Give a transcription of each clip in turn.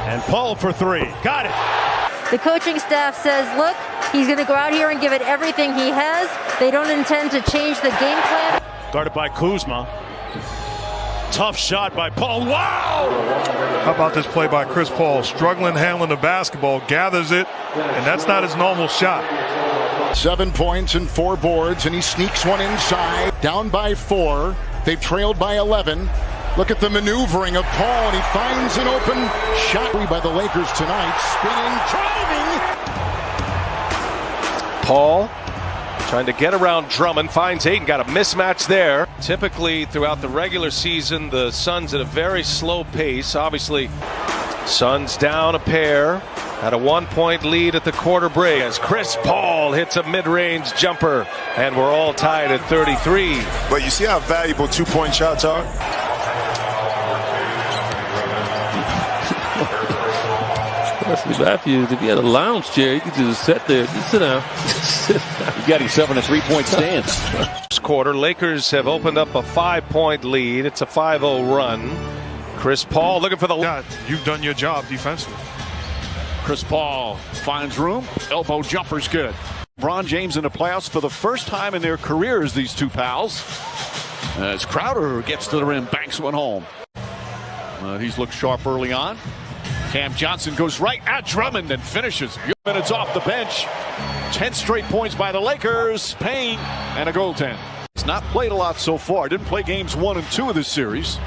And Paul for three. Got it. The coaching staff says, look, he's going to go out here and give it everything he has. They don't intend to change the game plan. Guarded by Kuzma. Tough shot by Paul. Wow! How about this play by Chris Paul? Struggling handling the basketball, gathers it, and that's not his normal shot. 7 points and 4 boards, and he sneaks one inside. Down by 4. They've trailed by 11. Look at the maneuvering of Paul, and he finds an open shot by the Lakers tonight. Spinning, driving. Paul trying to get around Drummond, finds Ayton, got a mismatch there. Typically throughout the regular season, the Suns at a very slow pace. Obviously, Suns down a pair, had a 1-point lead at the quarter break as Chris Paul hits a mid-range jumper, and we're all tied at 33. But you see how valuable 2-point shots are? Wesley Matthews, if he had a lounge chair, he could just sit there. Just sit down. He got himself in a 3-point stance. This quarter, Lakers have opened up a 5-point lead. It's a 5-0 run. Chris Paul looking for the... God, you've done your job defensively. Chris Paul finds room. Elbow jumper's good. LeBron James in the playoffs for the first time in their careers, these two pals. As Crowder gets to the rim, banks one home. He's looked sharp early on. Cam Johnson goes right at Drummond and finishes. Minutes off the bench. 10 straight points by the Lakers. Payne and a goaltend. He's not played a lot so far. Didn't play games 1 and 2 of this series.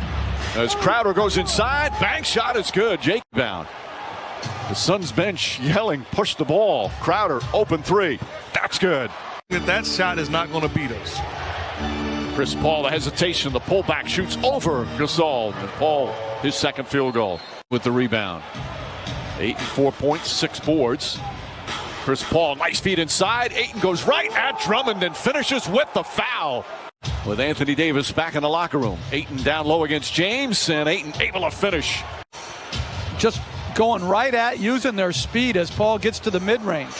As Crowder goes inside, bank shot is good. Jake bound. The Suns bench yelling, push the ball. Crowder, open 3. That's good. That shot is not going to beat us. Chris Paul, the hesitation, the pullback shoots over Gasol. And Paul, his second field goal with the rebound. 8 and 4 points, 6 boards. Chris Paul, nice feed inside. Ayton goes right at Drummond and finishes with the foul. With Anthony Davis back in the locker room. Ayton down low against James, and Ayton able to finish. Just going right at, using their speed as Paul gets to the mid-range.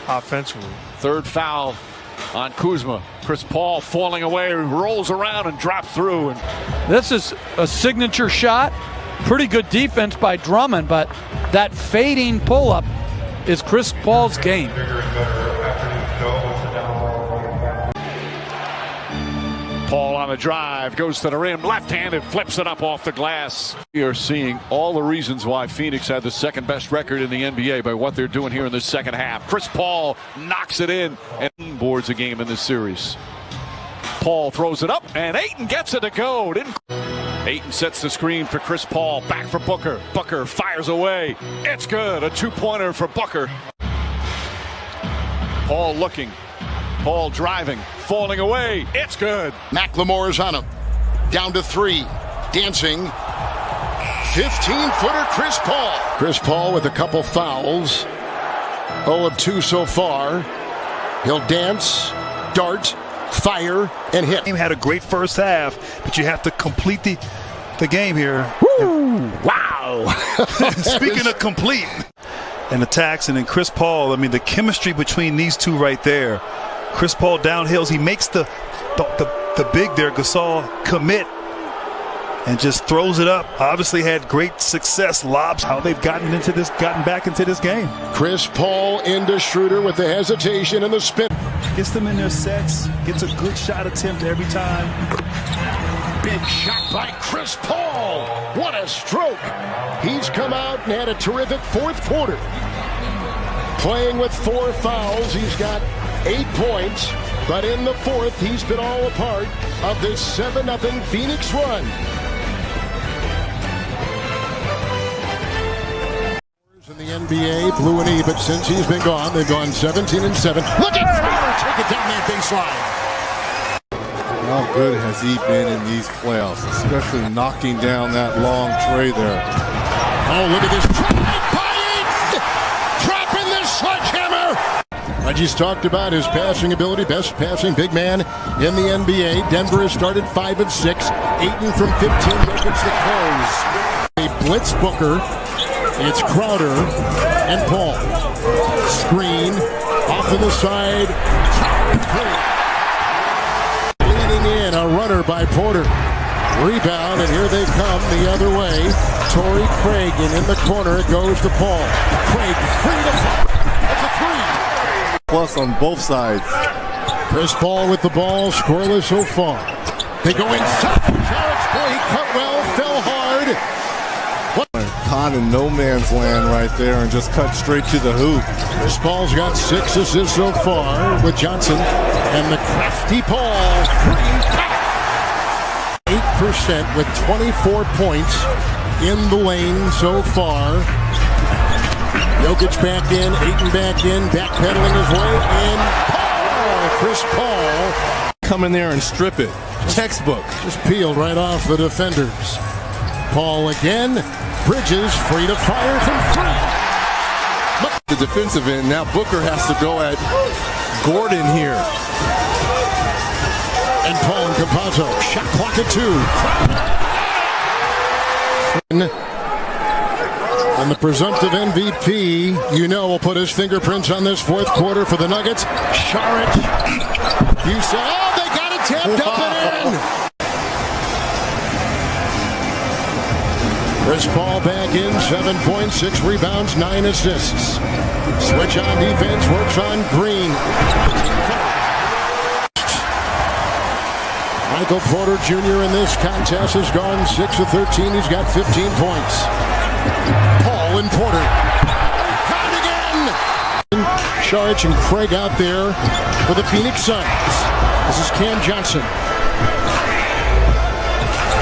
Offensively. Third foul on Kuzma. Chris Paul falling away, rolls around and drops through. And this is a signature shot. Pretty good defense by Drummond, but that fading pull-up is Chris Paul's game. Paul on the drive, goes to the rim, left-handed, flips it up off the glass. We are seeing all the reasons why Phoenix had the second best record in the NBA by what they're doing here in the second half. Chris Paul knocks it in and boards a game in this series. Paul throws it up, and Ayton gets it to go. Ayton sets the screen for Chris Paul, back for Booker. Booker fires away. It's good, a 2-pointer for Booker. Paul looking. Paul driving, falling away. It's good. McLemore's on him. Down to 3. Dancing. 15-footer Chris Paul. Chris Paul with a couple fouls. 0 of 2 so far. He'll dance, dart, fire, and hit. He had a great first half, but you have to complete the game here. Woo! Wow! Speaking of complete and attacks, and then Chris Paul, I mean, the chemistry between these two right there. Chris Paul downhills, he makes the big there, Gasol, commit and just throws it up. Obviously had great success, lobs, how they've gotten back into this game. Chris Paul into Schroeder with the hesitation and the spin. Gets them in their sets, gets a good shot attempt every time. Big shot by Chris Paul. What a stroke. He's come out and had a terrific fourth quarter. Playing with 4 fouls, he's got 8 points, but in the fourth, he's been all a part of this 7-0 Phoenix run. In the NBA, Blue and E, but since he's been gone, they've gone 17-7. Look at Crowder take it down that baseline. How good has he been in these playoffs, especially knocking down that long tray there. Oh, look at this drive by Ayton! Dropping the sledgehammer! I just talked about his passing ability, best passing big man in the NBA. Denver has started 5 of 6. Ayton from 15 gets the close. A blitz Booker. It's Crowder and Paul. Screen off to the side. Leading in, a runner by Porter. Rebound, and here they come the other way. Torrey Craig, and in the corner it goes to Paul. Craig, 3 to 5. That's a 3. Plus on both sides. Chris Paul with the ball, scoreless so far. They go inside. Jarrett's boy, he cut well, fell hard. Caught in no man's land right there and just cut straight to the hoop. Chris Paul's got 6 assists so far with Johnson. And the crafty Paul, 8% with 24 points in the lane so far. Jokic back in, Ayton back in, backpedaling his way in. Chris Paul. Come in there and strip it. Textbook. Just peeled right off the defenders. Paul again. Bridges free to fire from 3. The defensive end. Now Booker has to go at Gordon here. And Paul and Campazzo. Shot clock at 2. And the presumptive MVP, will put his fingerprints on this fourth quarter for the Nuggets. Saric. You say, they got it tapped up and in. Chris Paul back in, 7 points, 6 rebounds, 9 assists. Switch on defense, works on Green. Michael Porter Jr. in this contest has gone 6 of 13. He's got 15 points. Paul and Porter. Got it again! Saric and Craig out there for the Phoenix Suns. This is Cam Johnson.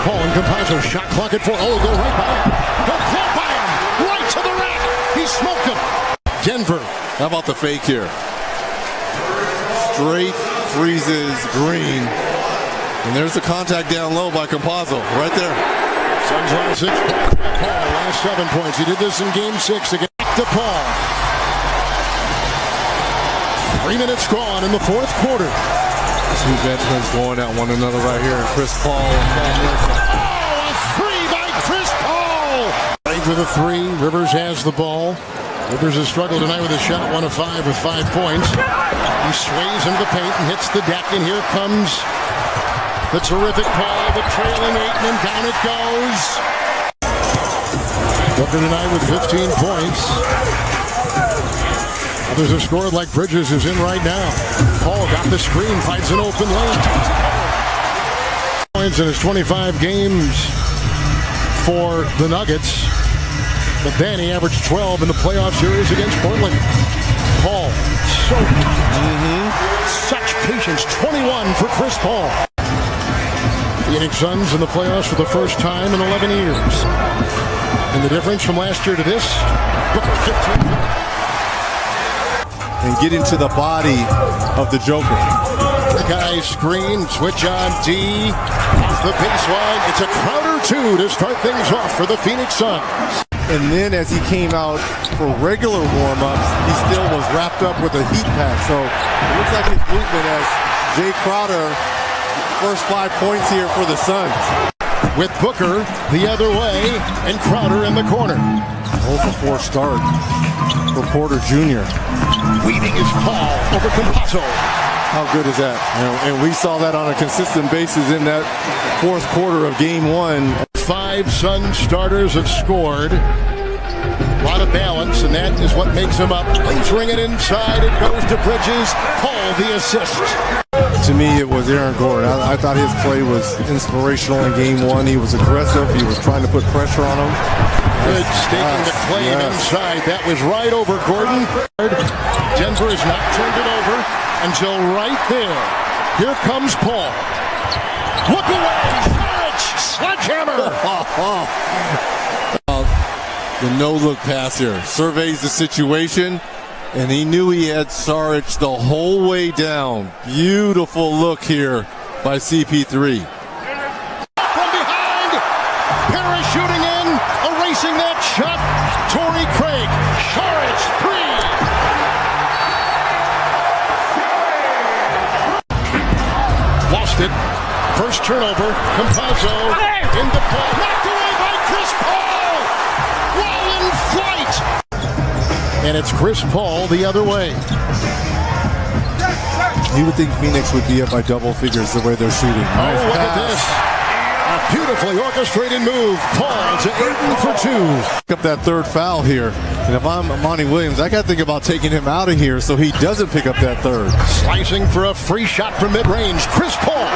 Paul and Campazzo, shot clock at 4. Go right by him. Go float by him. Right to the rack. He smoked him. Denver. How about the fake here? Straight freezes Green. And there's the contact down low by Campazzo. Right there. Suns last 6 points. Paul last 7 points. He did this in game 6 again. To Paul. 3 minutes gone in the fourth quarter. Two veterans going at one another right here. Chris Paul and Paul Millsap. A 3 by Chris Paul. Right with a 3. Rivers has the ball. Rivers has struggled tonight with a shot, 1 of 5 with 5 points. He sways into the paint and hits the deck, and here comes the terrific Paul, the trailing Ayton, and down it goes. Booker tonight with 15 points. Others have scored like Bridges, who's in right now. Paul got the screen, finds an open lane. Points in his 25 games for the Nuggets. But then he averaged 12 in the playoff series against Portland. Paul, such patience. 21 for Chris Paul. Phoenix Suns in the playoffs for the first time in 11 years. And the difference from last year to this, Booker 15. And get into the body of the Joker. Guy screen, switch on D, off the baseline. It's a Crowder 2 to start things off for the Phoenix Suns. And then as he came out for regular warm-ups, he still was wrapped up with a heat pack. So it looks like his movement as Jay Crowder, first 5 points here for the Suns. With Booker the other way and Crowder in the corner. 0 for 4 start for Porter Jr. Weaving his Paul over Campazzo. How good is that? And we saw that on a consistent basis in that fourth quarter of game 1. 5 Suns starters have scored. A lot of balance, and that is what makes them up. Lasering it inside, it goes to Bridges. Paul the assist. To me, it was Aaron Gordon. I thought his play was inspirational in game 1. He was aggressive. He was trying to put pressure on him. Good staking the claim inside. That was right over Gordon. Denver has not turned it over until right there. Here comes Paul. Look away! Saric! Sledgehammer! The no-look pass here. Surveys the situation, and he knew he had Saric the whole way down. Beautiful look here by CP3. From behind! Parachuting in, erasing that shot. Torrey Craig. Saric, 3. Lost it. First turnover. Campazzo into Paul. Knocked away by Chris Paul. While in flight. And it's Chris Paul the other way. You would think Phoenix would be up by double figures the way they're shooting. Nice pass. Look at this. A Beautifully orchestrated move. Paul to Ayton for 2. Pick up that third foul here. And if I'm Monty Williams, I got to think about taking him out of here so he doesn't pick up that third. Slicing for a free shot from mid-range. Chris Paul.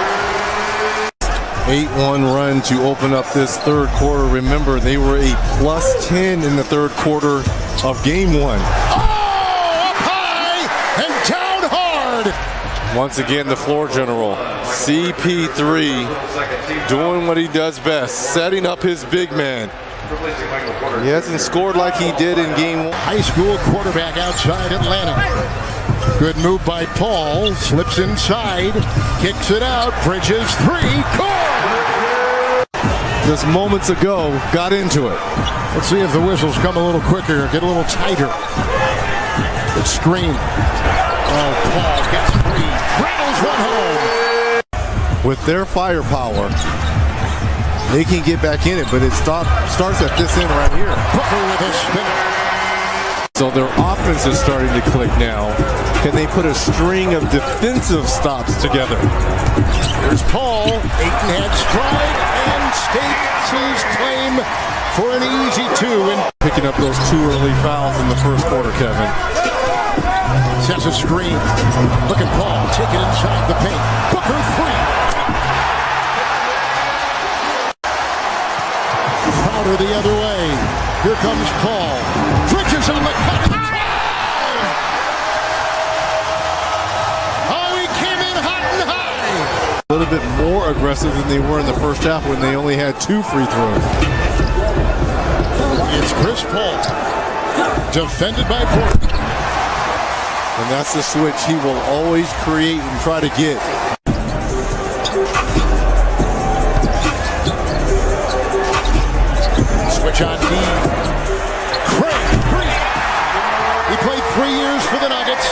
8-1 run to open up this third quarter. Remember, they were a +10 in the third quarter of game 1. Oh, up high and down hard. Once again, the floor general, CP3, doing what he does best, setting up his big man. He hasn't scored like he did in game 1. High school quarterback outside Atlanta. Good move by Paul. Slips inside. Kicks it out. Bridges 3. Just moments ago, got into it. Let's see if the whistles come a little quicker, get a little tighter. Good screen. Oh, Paul gets free. Rattles one home. With their firepower, they can get back in it, but it starts at this end right here. Booker with a spinner. So their offense is starting to click now. Can they put a string of defensive stops together? There's Paul. Ayton had stride and stakes his claim for an easy 2. And picking up those 2 early fouls in the first quarter, Kevin. Sets a screen. Look at Paul. Take it inside the paint. Booker 3. Crowder the other way. Here comes Paul. Bridges on the cut. Oh, he came in hot and high. A little bit more aggressive than they were in the first half when they only had 2 free throws. It's Chris Paul. Defended by Porter. And that's the switch he will always create and try to get. Switch on D. Craig, 3. He played 3 years for the Nuggets.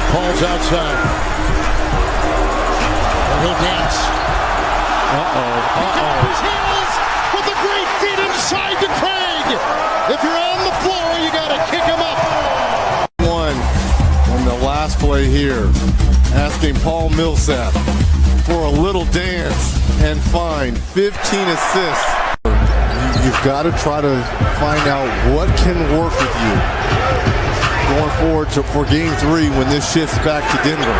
Paul's outside. And he'll dance. Pick up his heels with a great feed inside to Craig. If you're on the floor, you got to kick him up. On the last play here, asking Paul Millsap for a little dance and find 15 assists. You've got to try to find out what can work with you going forward for game 3 when this shifts back to Denver.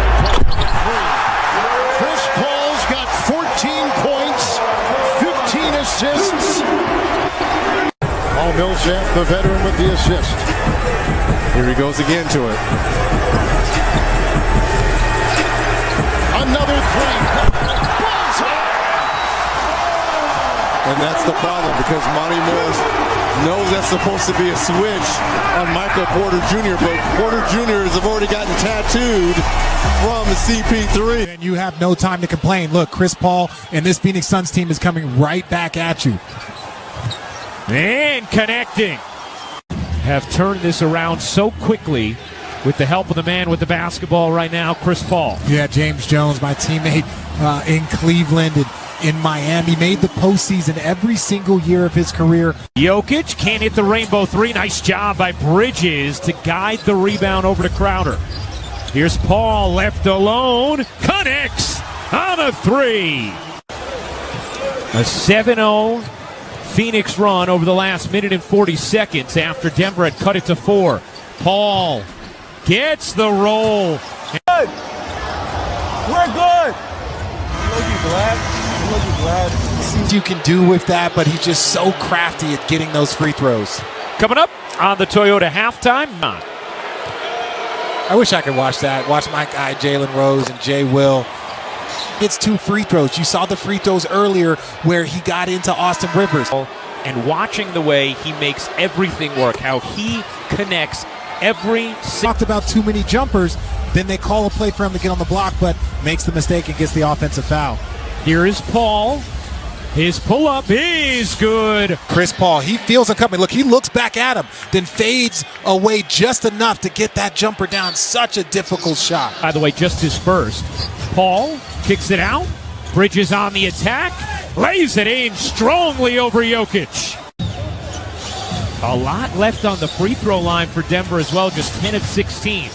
Chris Paul's got 14 points, 15 assists. Paul Millsap, the veteran, with the assist. Here he goes again to it. Another 3. And that's the problem because Monty Morris knows that's supposed to be a switch on Michael Porter Jr., but Porter Jr. has already gotten tattooed from CP3. And you have no time to complain. Look, Chris Paul and this Phoenix Suns team is coming right back at you. And connecting. Have turned this around so quickly with the help of the man with the basketball right now, Chris Paul. Yeah, James Jones, my teammate in Cleveland and in Miami, made the postseason every single year of his career. Jokic can't hit the rainbow 3. Nice job by Bridges to guide the rebound over to Crowder. Here's Paul left alone. Connects on a 3. A 7-0 Phoenix run over the last minute and 40 seconds after Denver had cut it to 4. Paul gets the roll. Good. We're good. Glad. See you can do with that, but he's just so crafty at getting those free throws. Coming up on the Toyota halftime. I wish I could watch that. Watch my guy Jalen Rose and Jay Will. It's 2 free throws. You saw the free throws earlier where he got into Austin Rivers. And watching the way he makes everything work, how he connects every talked about too many jumpers, then they call a play for him to get on the block, but makes the mistake and gets the offensive foul. Here is Paul. His pull-up is good. Chris Paul, he feels it coming. Look, he looks back at him, then fades away just enough to get that jumper down. Such a difficult shot. By the way, just his first. Paul kicks it out. Bridges on the attack. Lays it in strongly over Jokic. A lot left on the free throw line for Denver as well, just 10 of 16.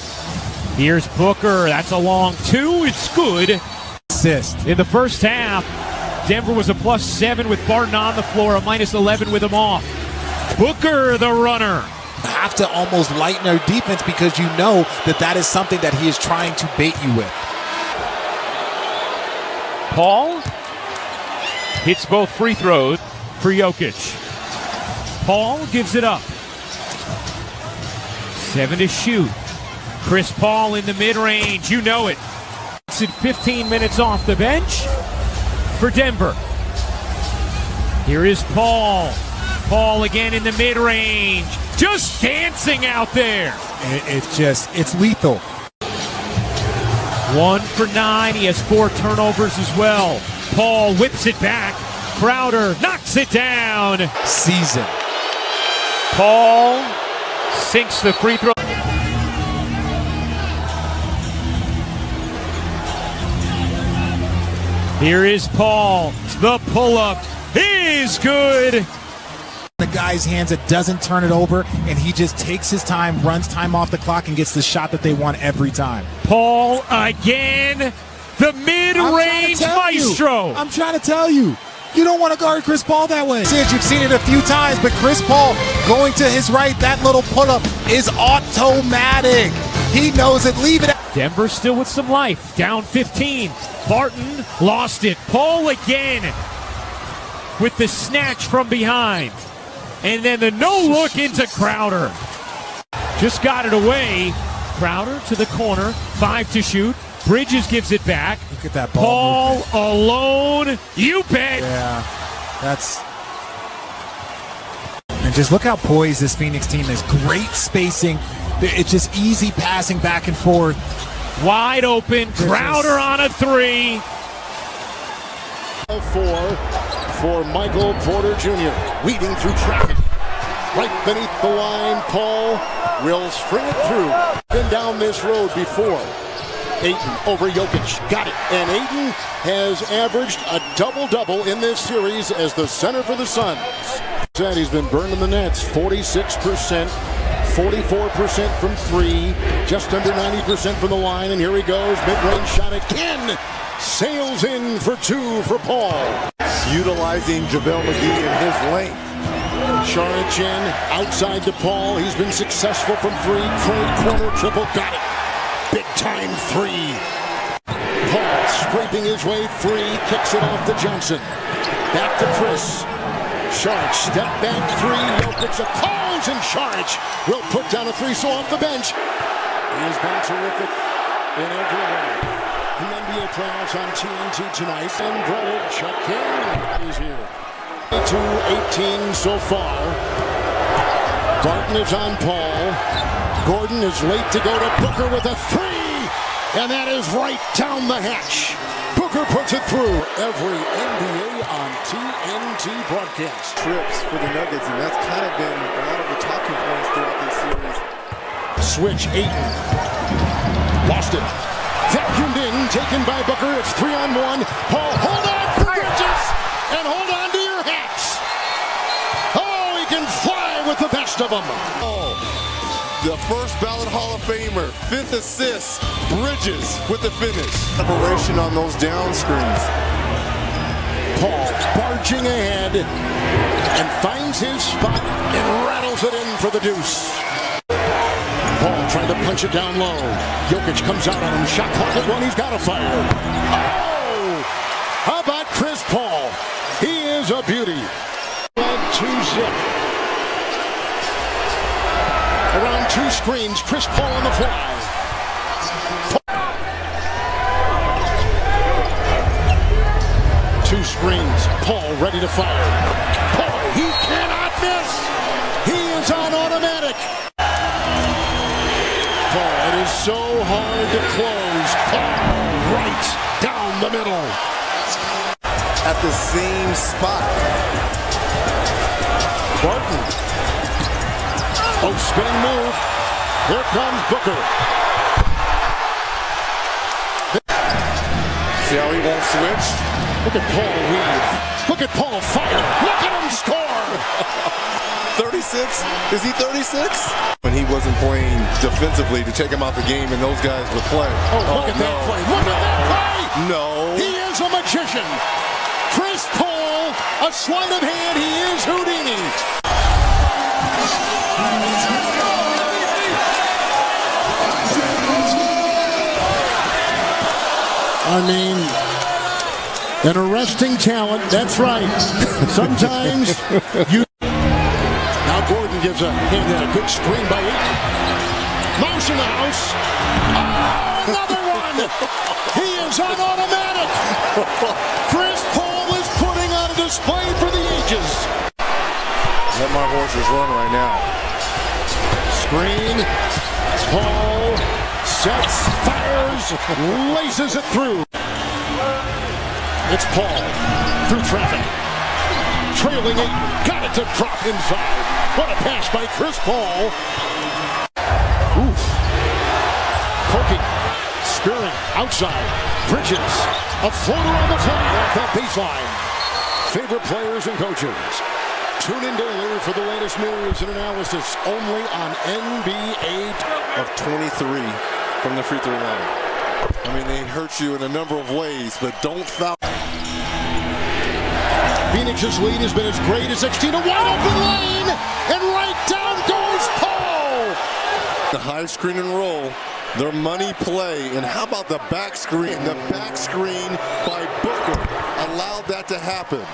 Here's Booker. That's a long 2. It's good. Assist. In the first half, Denver was a +7 with Barton on the floor, a -11 with him off. Booker, the runner. Have to almost lighten our defense because you know that is something that he is trying to bait you with. Paul hits both free throws for Jokic. Paul gives it up. 7 to shoot. Chris Paul in the mid-range, you know it. It's at 15 minutes off the bench for Denver. Here is Paul. Paul again in the mid-range. Just dancing out there. It's lethal. 1 for 9. He has 4 turnovers as well. Paul whips it back. Crowder knocks it down. Season. Paul sinks the free throw. Here is Paul. The pull-up is good. The guy's hands, it doesn't turn it over, and he just takes his time, runs time off the clock, and gets the shot that they want every time. Paul again. The mid-range maestro. I'm trying to tell you. You don't want to guard Chris Paul that way. You've seen it a few times, but Chris Paul going to his right, that little pull-up is automatic. He knows it. Leave it. Denver still with some life. Down 15. Barton lost it. Paul again with the snatch from behind. And then the no-look into Crowder. Just got it away. Crowder to the corner. 5 to shoot. Bridges gives it back. Look at that ball movement. Alone. You bet. Yeah, that's... And just look how poised this Phoenix team is. Great spacing. It's just easy passing back and forth. Wide open. Crowder on a 3. 4 for Michael Porter Jr. Weeding through traffic. Right beneath the line, Paul will string it through. Been down this road before. Ayton over Jokic. Got it. And Ayton has averaged a double-double in this series as the center for the Suns. Said he's been burning the nets. 46%, 44% from 3, just under 90% from the line. And here he goes. Mid-range shot again. Sails in for 2 for Paul. Utilizing JaVale McGee in his length. Sharichin outside to Paul. He's been successful from 3. Trade corner triple. Got it. Big time 3. Paul scraping his way free. Kicks it off to Johnson. Back to Chris. Saric step back 3. Jokic calls, and Saric will put down a 3. So off the bench. He has been terrific in every way. The NBA playoffs on TNT tonight. And brother Chuck King is here. 2-18 so far. Barton is on Paul. Gordon is late to go to Booker with a 3. And that is right down the hatch. Booker puts it through. Every NBA on TNT broadcast. Trips for the Nuggets, and that's kind of been a lot of the talking points throughout this series. Switch, Ayton. Lost it. Vacuumed in, taken by Booker. It's 3-on-1. Paul, hold on for Bridges. And hold on to your hats. Oh, he can fly with the best of them. Oh, the first ballot Hall of Famer, 5th assist, Bridges with the finish. Separation on those down screens. Paul barging ahead and finds his spot and rattles it in for the deuce. Paul trying to punch it down low. Jokic comes out on him. Shot clock at 1. He's got to fire. Oh! How about Chris Paul? He is a beauty. 2-zip. Around 2 screens. Chris Paul on the fly. Two screens. Paul ready to fire. Boy, he cannot miss. He is on automatic. Paul, it is so hard to close. Paul right down the middle. At the same spot. Barton. Oh, spinning move. Here comes Booker. See how he won't switch? Look at Paul weave. Look at Paul fire. Look at him score. 36? Is he 36? When he wasn't playing defensively to take him out the game and those guys would play. Oh, look at that play. Look at that play. No. He is a magician. Chris A sleight of hand. He is Houdini. I mean, an arresting talent. That's right. Sometimes you. Now Gordon gives a hint at a good screen by Ayton. Mouse in the house. Oh, another one. He is on automatic. Chris Paul is putting on a display for the ages. Let my horses run right now. Screen. Paul sets, fires, laces it through. It's Paul through traffic. Trailing it, got it to drop inside. What a pass by Chris Paul. Oof. Poking, spearing, outside. Bridges, a floater on the fly off that baseline. Favorite players and coaches. Tune in daily for the latest news and analysis only on NBA. Of 23 from the free throw line. I mean, they hurt you in a number of ways, but don't foul. Phoenix's lead has been as great as 16. A wide open lane, and right down goes Paul. The high screen and roll, their money play, and how about the back screen? The back screen by Booker allowed that to happen.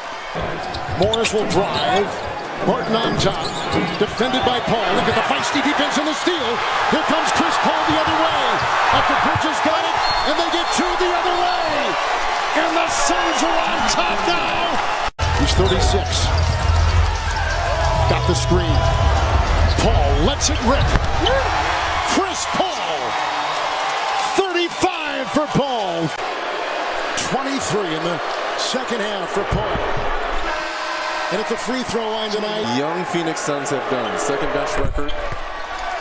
Morris will drive. Martin on top, defended by Paul. Look at the feisty defense and the steal. Here comes Chris Paul the other way. After Bridges got it, and they get two the other way. And the Suns are on top now. He's 36. Got the screen. Paul lets it rip. Chris Paul. 35 for Paul. 23 in the second half for Paul. And at the free throw line tonight, Young Phoenix Suns have done second best record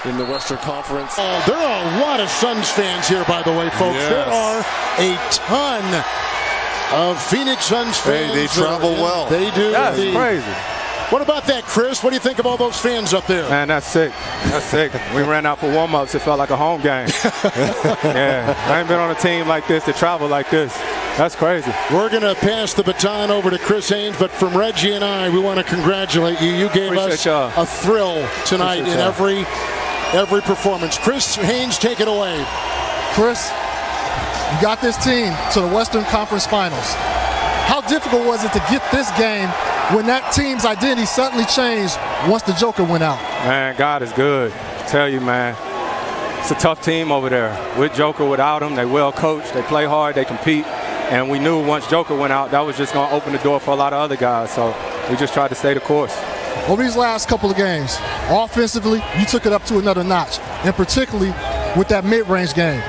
in the Western Conference. Oh, there are a lot of Suns fans here, by the way, folks. Yes. There are a ton of Phoenix Suns fans. Hey, they travel well. They do. That's crazy. What about that, Chris? What do you think of all those fans up there? Man, that's sick. That's sick. We ran out for warm-ups. It felt like a home game. Yeah, I ain't been on a team like this to travel like this. That's crazy. We're going to pass the baton over to Chris Haynes, but from Reggie and I, we want to congratulate you. You gave us a thrill tonight in every performance. Chris Haynes, take it away. Chris, you got this team to the Western Conference Finals. How difficult was it to get this game when that team's identity suddenly changed once the Joker went out? Man, God is good. I tell you, man. It's a tough team over there. With Joker, without him, they well coached, they play hard, they compete. And we knew once Joker went out, that was just going to open the door for a lot of other guys. So we just tried to stay the course. Over these last couple of games, offensively, you took it up to another notch, and particularly with that mid-range game.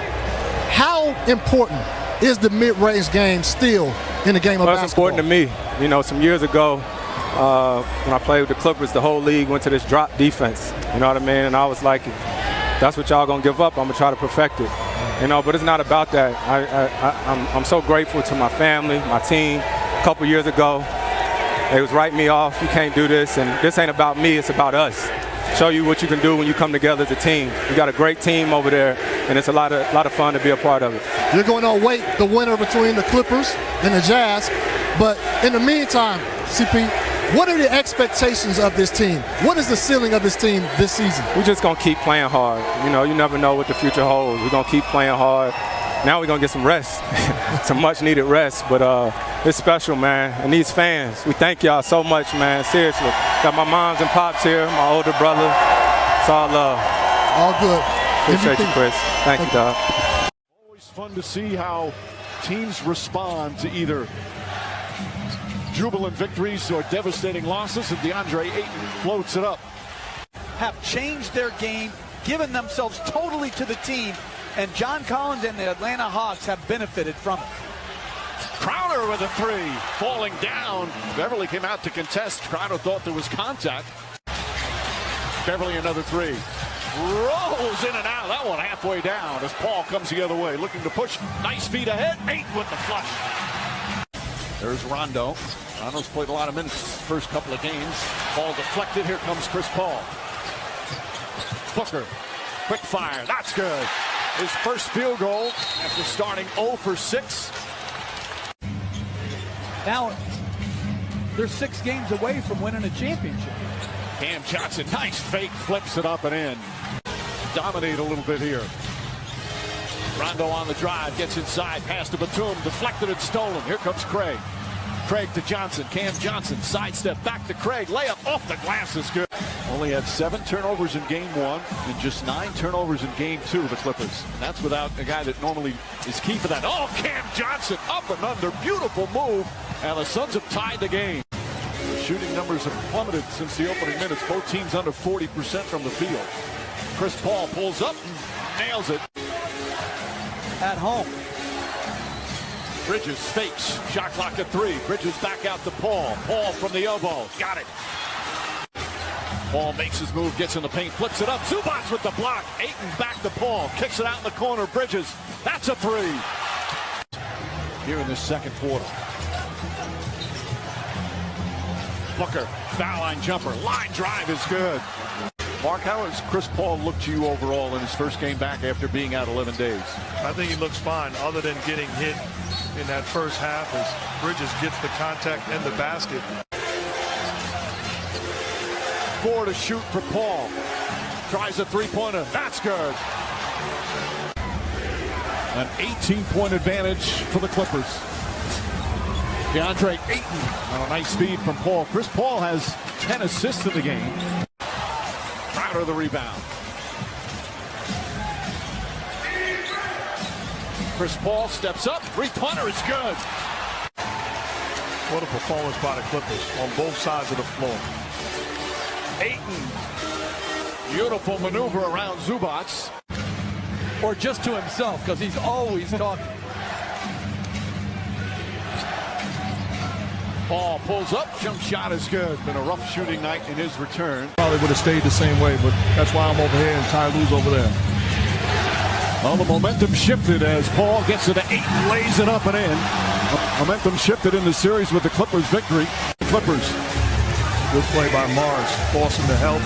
How important is the mid-range game still in the game of basketball? It's important to me. You know, some years ago, when I played with the Clippers, the whole league went to this drop defense. You know what I mean? And I was like, if that's what y'all going to give up, I'm going to try to perfect it. You know, but it's not about that. I'm so grateful to my family, my team. A couple years ago, they was writing me off. You can't do this, and this ain't about me. It's about us. Show you what you can do when you come together as a team. We got a great team over there, and it's a lot of fun to be a part of it. You're going to await the winner between the Clippers and the Jazz, but in the meantime, CP, what are the expectations of this team? What is the ceiling of this team this season? We're just going to keep playing hard. You know, you never know what the future holds. We're going to keep playing hard. Now we're going to get some rest, some much-needed rest. But it's special, man. And these fans, we thank y'all so much, man. Seriously. Got my moms and pops here, my older brother. It's all love. All good. Appreciate you, Chris. Thank you, dog. Always fun to see how teams respond to either jubilant victories or devastating losses, and DeAndre Ayton floats it up. Have changed their game, given themselves totally to the team, and John Collins and the Atlanta Hawks have benefited from it. Crowder with a three, falling down. Beverly came out to contest. Crowder thought there was contact. Beverly another three. Rolls in and out. That one halfway down as Paul comes the other way, looking to push. Nice feet ahead. Ayton with the flush. There's Rondo. Rondo's played a lot of minutes first couple of games. Ball deflected. Here comes Chris Paul. Booker. Quick fire. That's good. His first field goal after starting 0 for 6. Now, They're 6 games away from winning a championship. Cam Johnson, nice fake, flips it up and in. Dominate a little bit here. Rondo on the drive, gets inside, pass to Batum, deflected and stolen. Here comes Craig. Craig to Johnson, Cam Johnson, sidestep back to Craig, layup off the glass is good. Only had 7 turnovers in game 1 and just 9 turnovers in game 2, the Clippers. And that's without a guy that normally is key for that. Oh, Cam Johnson up and under, beautiful move, and the Suns have tied the game. Shooting numbers have plummeted since the opening minutes. Both teams under 40% from the field. Chris Paul pulls up and nails it. At home. Bridges fakes, shot clock at 3. Bridges back out to Paul. Paul from the elbow, got it. Paul makes his move, gets in the paint, flips it up. Zubac with the block. Ayton back to Paul, kicks it out in the corner. Bridges, that's a 3. Here in this second quarter. Booker, foul line jumper, line drive is good. Mark, how has Chris Paul looked to you overall in his first game back after being out 11 days? I think he looks fine, other than getting hit in that first half as Bridges gets the contact and the basket. 4 to shoot for Paul. Tries a 3-pointer. That's good. An 18-point advantage for the Clippers. DeAndre Ayton on a nice feed from Paul. Chris Paul has 10 assists in the game. Crowder the rebound. Chris Paul steps up. 3-pointer is good. What a performance by the Clippers on both sides of the floor. Ayton. Beautiful maneuver around Zubac. Or just to himself, because he's always talking. Paul pulls up, jump shot is good. Been a rough shooting night in his return. Probably would have stayed the same way, but that's why I'm over here and Ty Lue's over there. Well, the momentum shifted as Paul gets it to Ayton, lays it up and in. Momentum shifted in the series with the Clippers' victory. Clippers. Good play by Mars, forcing the help.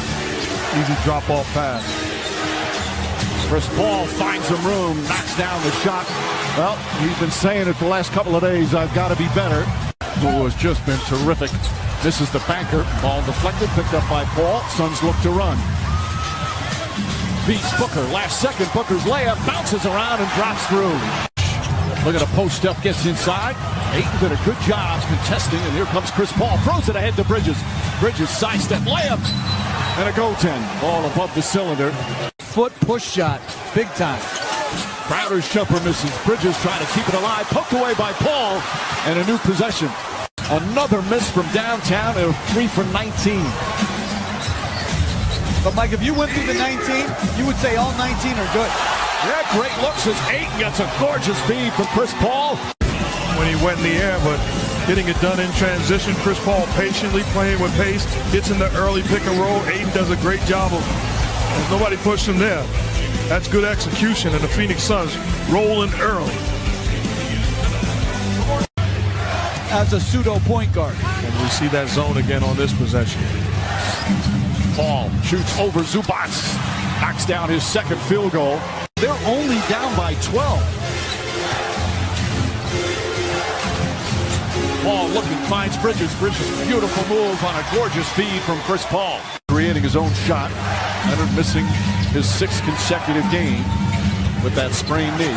Easy drop-off pass. Chris Paul finds some room, knocks down the shot. Well, he's been saying it the last couple of days, I've got to be better. Who has just been terrific. This is the banker. Ball deflected, picked up by Paul. Suns look to run. Beats Booker. Last second, Booker's layup bounces around and drops through. Look at a post up, gets inside. Ayton did a good job contesting, and here comes Chris Paul. Throws it ahead to Bridges. Bridges sidestep layup and a goaltend. Ball above the cylinder. Foot push shot, big time. Crowder's jumper misses. Bridges trying to keep it alive. Poked away by Paul. And a new possession. Another miss from downtown. And 3 for 19. But, Mike, if you went through the 19, you would say all 19 are good. Yeah, great looks as Ayton gets a gorgeous feed from Chris Paul. When he went in the air, but getting it done in transition. Chris Paul patiently playing with pace. Gets in the early pick and roll. Ayton does a great job of nobody pushed him there. That's good execution, and the Phoenix Suns rolling early. As a pseudo point guard. And we see that zone again on this possession. Paul shoots over Zubac. Knocks down his second field goal. They're only down by 12. Paul looking, finds Bridges. Bridges, beautiful move on a gorgeous feed from Chris Paul. Creating his own shot. Leonard missing his 6th consecutive game with that sprained knee.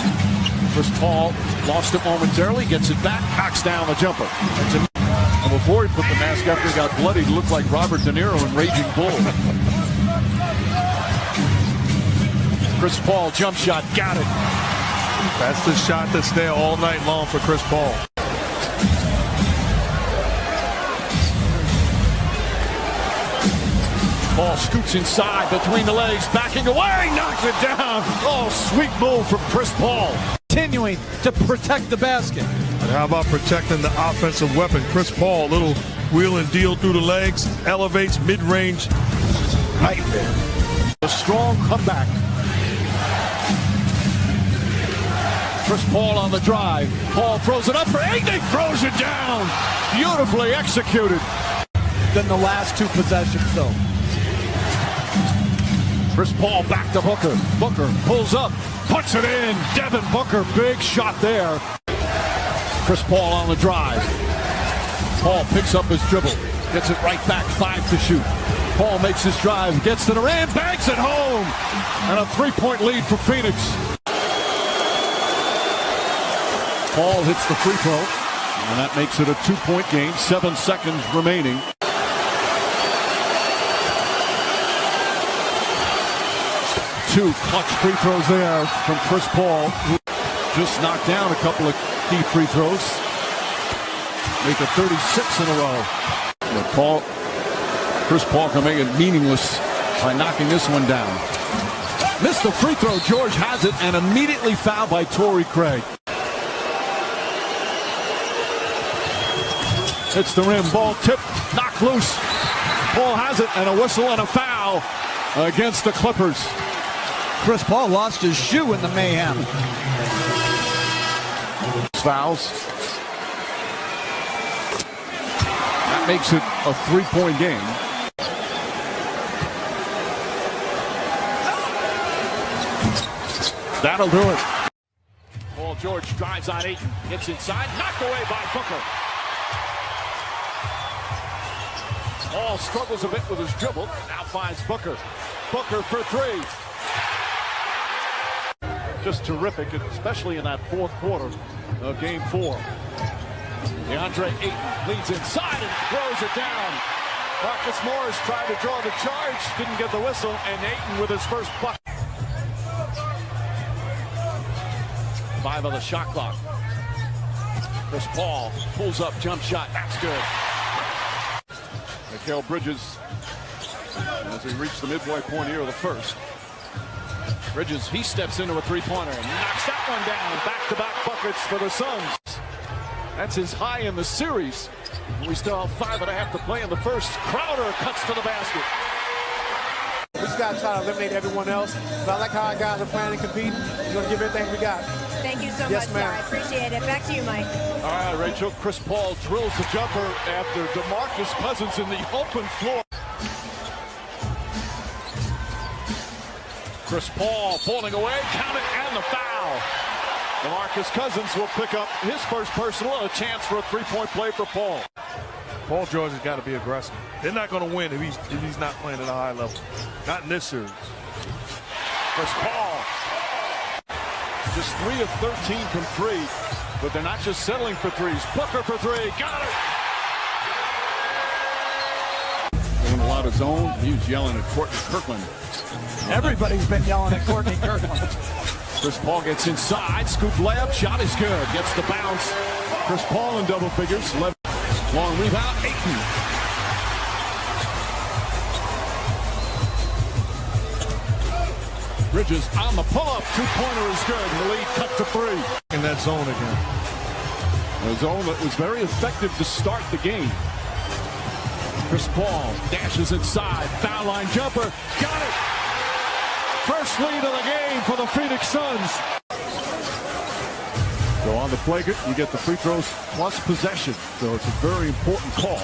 Chris Paul lost it momentarily, gets it back, knocks down the jumper. And before he put the mask after he got bloody, he looked like Robert De Niro in Raging Bull. Chris Paul, jump shot, got it. That's the shot that's there all night long for Chris Paul. Paul scoots inside between the legs, backing away, knocks it down. Oh, sweet move from Chris Paul. Continuing to protect the basket. And how about protecting the offensive weapon? Chris Paul, little wheel and deal through the legs, elevates mid-range. Nightmare. A strong comeback. Chris Paul on the drive. Paul throws it up for Ayton. Throws it down. Beautifully executed. Then the last 2 possessions, though. Chris Paul back to Booker. Booker pulls up, puts it in. Devin Booker, big shot there. Chris Paul on the drive. Paul picks up his dribble, gets it right back, 5 to shoot. Paul makes his drive, gets to the rim, banks it home, and a 3-point lead for Phoenix. Paul hits the free throw, and that makes it a 2-point game, 7 seconds remaining. Two clutch free throws there from Chris Paul, who just knocked down a couple of key free throws. Make it 36 in a row. But Chris Paul can make it meaningless by knocking this one down. Missed the free throw. George has it and immediately fouled by Torrey Craig. Hits the rim, ball tipped, knocked loose. Paul has it and a whistle and a foul against the Clippers. Chris Paul lost his shoe in the mayhem. Fouls. That makes it a 3-point game. That'll do it. Paul George drives on Ayton, gets inside, knocked away by Booker. Paul struggles a bit with his dribble, now finds Booker. Booker for 3. Just terrific, especially in that fourth quarter of Game 4. DeAndre Ayton leads inside and throws it down. Marcus Morris tried to draw the charge, didn't get the whistle, and Ayton with his first bucket. 5 on the shot clock. Chris Paul pulls up, jump shot, that's good. Mikal Bridges, as we reach the midway point here of the first. Bridges, he steps into a three-pointer and knocks that one down. Back-to-back buckets for the Suns. That's his high in the series. We still have 5.5 to play in the first. Crowder cuts to the basket. We just got to try to eliminate everyone else. But I like how our guys are planning to compete. We're going to give everything we got. Thank you so Yes, much, ma'am. sir. I appreciate it. Back to you, Mike. All right, Rachel. Chris Paul drills the jumper after DeMarcus Cousins in the open floor. Chris Paul falling away, count it, and the foul. DeMarcus Cousins will pick up his first personal, a chance for a 3-point play for Paul. Paul George has got to be aggressive. They're not going to win if he's not playing at a high level. Not in this series. Chris Paul, just 3 of 13 from 3, but they're not just settling for threes. Booker for 3, got it! Going a lot of zone. He was yelling at Courtney Kirkland. Everybody's been yelling at Courtney Kirkland. Chris Paul gets inside, scoop layup, shot is good. Gets the bounce. Chris Paul in double figures. Long rebound, Ayton. Bridges on the pull-up, 2-pointer is good. The lead cut to 3. In that zone again. A zone that was very effective to start the game. Chris Paul dashes inside, foul line jumper, got it! First lead of the game for the Phoenix Suns. So on the flagrant, you get the free throws plus possession. So it's a very important call.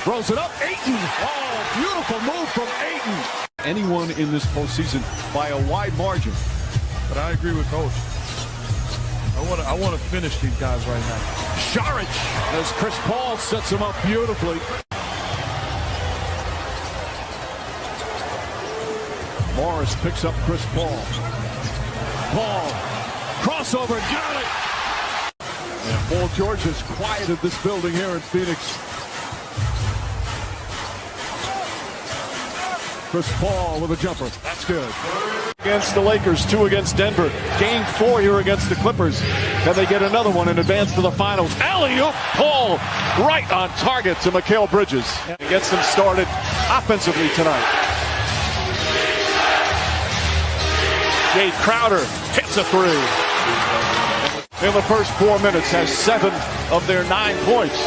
Throws it up, Ayton! Oh, beautiful move from Ayton! Anyone in this postseason by a wide margin. But I agree with Coach. I want to finish these guys right now. Saric, as Chris Paul sets him up beautifully. Morris picks up Chris Paul. Paul, crossover, got it! And Paul George has quieted this building here in Phoenix. Chris Paul with a jumper, that's good. Against the Lakers, 2 against Denver. Game 4 here against the Clippers. Can they get another one in advance to the finals? Alley-oop, Paul, right on target to Mikal Bridges. He gets them started offensively tonight. Jay Crowder hits a 3. In the first 4 minutes, has 7 of their 9 points.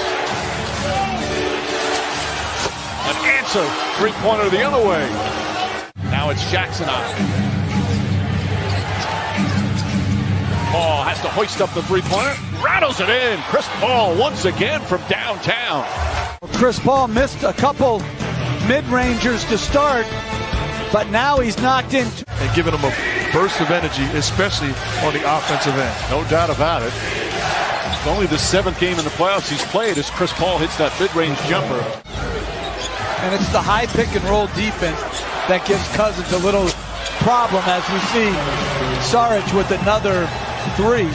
An answer, 3-pointer the other way. Now it's Jackson on. Paul has to hoist up the 3-pointer, rattles it in. Chris Paul once again from downtown. Chris Paul missed a couple mid-rangers to start, but now he's knocked in. And giving them a burst of energy, especially on the offensive end. No doubt about it. It's only the 7th game in the playoffs he's played as Chris Paul hits that mid-range jumper. And it's the high pick and roll defense that gives Cousins a little problem as we see Saric with another 3.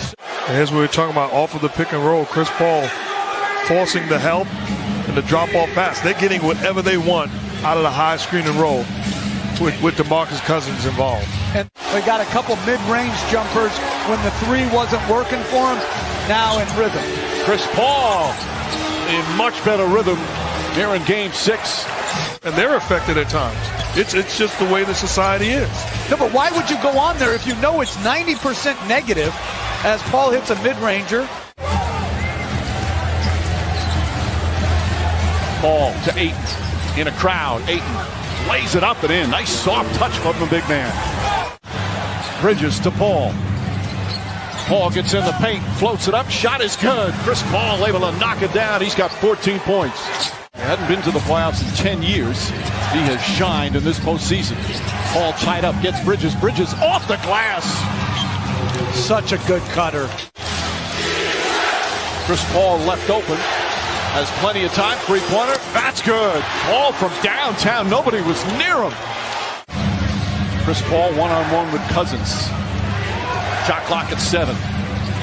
As we were talking about off of the pick and roll, Chris Paul forcing the help and the drop-off pass. They're getting whatever they want out of the high screen and roll with DeMarcus Cousins involved. And they got a couple mid-range jumpers when the 3 wasn't working for him. Now in rhythm. Chris Paul in much better rhythm here in Game 6. And they're affected at times. It's just the way the society is. No, but why would you go on there if you know it's 90% negative as Paul hits a mid-ranger? Paul to Ayton in a crowd. Ayton lays it up and in. Nice soft touch from the big man. Bridges to Paul. Paul gets in the paint, floats it up, shot is good. Chris Paul able to knock it down. He's got 14 points. He hadn't been to the playoffs in 10 years. He has shined in this postseason. Paul tied up, gets Bridges. Bridges off the glass. Such a good cutter. Chris Paul left open. Has plenty of time. 3-pointer. That's good. Paul from downtown. Nobody was near him. Chris Paul one-on-one with Cousins. Shot clock at 7.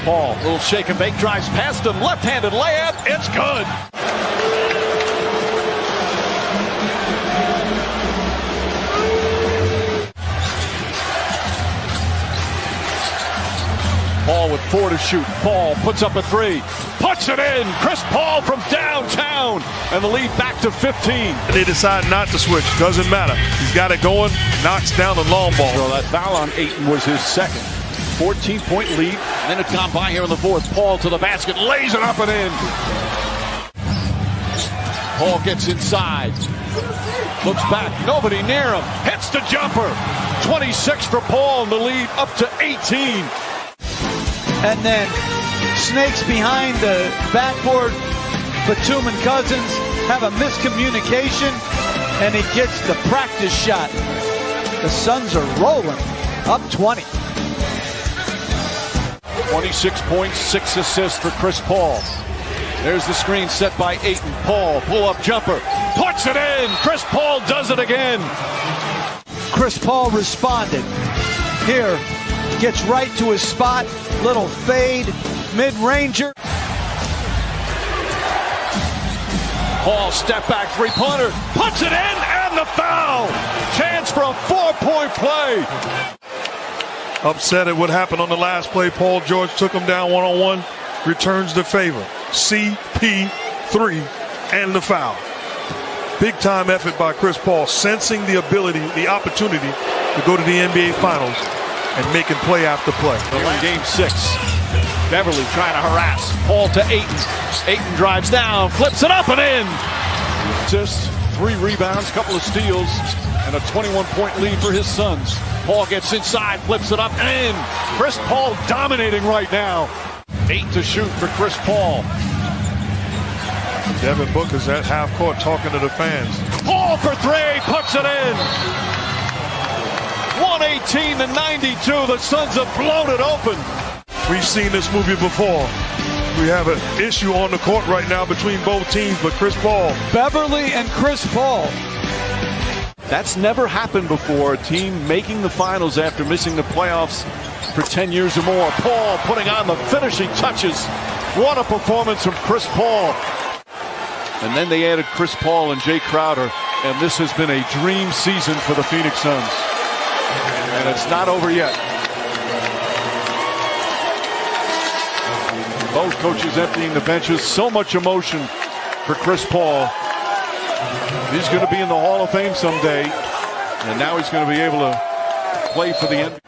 Paul, little shake and bake, drives past him. Left-handed layup. It's good. Paul with 4 to shoot. Paul puts up a 3. Puts it in. Chris Paul from downtown. And the lead back to 15. They decide not to switch. Doesn't matter. He's got it going. Knocks down the long ball. So that foul on Ayton was his second. 14-point lead. Minute gone by here in the 4th. Paul to the basket. Lays it up and in. Paul gets inside. Looks back. Nobody near him. Hits the jumper. 26 for Paul. And the lead up to 18. And then snakes behind the backboard. Batum and Cousins have a miscommunication, and he gets the practice shot. The Suns are rolling, up 20. 26 points, 6 assists for Chris Paul. There's the screen set by Ayton. Paul, pull-up jumper, puts it in. Chris Paul does it again. Chris Paul responded. Here, gets right to his spot. Little fade, mid-ranger. Paul step back 3-pointer, puts it in, and the foul. Chance for a 4-point play. Upset at what happened on the last play. Paul George took him down one-on-one, returns the favor. CP3 and the foul. Big time effort by Chris Paul, sensing the ability, the opportunity to go to the NBA Finals and making play after play. Here in Game 6, Beverly trying to harass. Paul to Ayton. Ayton drives down, flips it up and in. Just 3 rebounds, couple of steals, and a 21-point lead for his Suns. Paul gets inside, flips it up and in. Chris Paul dominating right now. 8 to shoot for Chris Paul. Devin Booker's at half court talking to the fans. Paul for 3, puts it in. 118-92. The Suns have blown it open. We've seen this movie before. We have an issue on the court right now between both teams, but Chris Paul. Beverly and Chris Paul. That's never happened before. A team making the finals after missing the playoffs for 10 years or more. Paul putting on the finishing touches. What a performance from Chris Paul. And then they added Chris Paul and Jay Crowder, and this has been a dream season for the Phoenix Suns. And it's not over yet. Both coaches emptying the benches. So much emotion for Chris Paul. He's going to be in the Hall of Fame someday. And now he's going to be able to play for the NBA.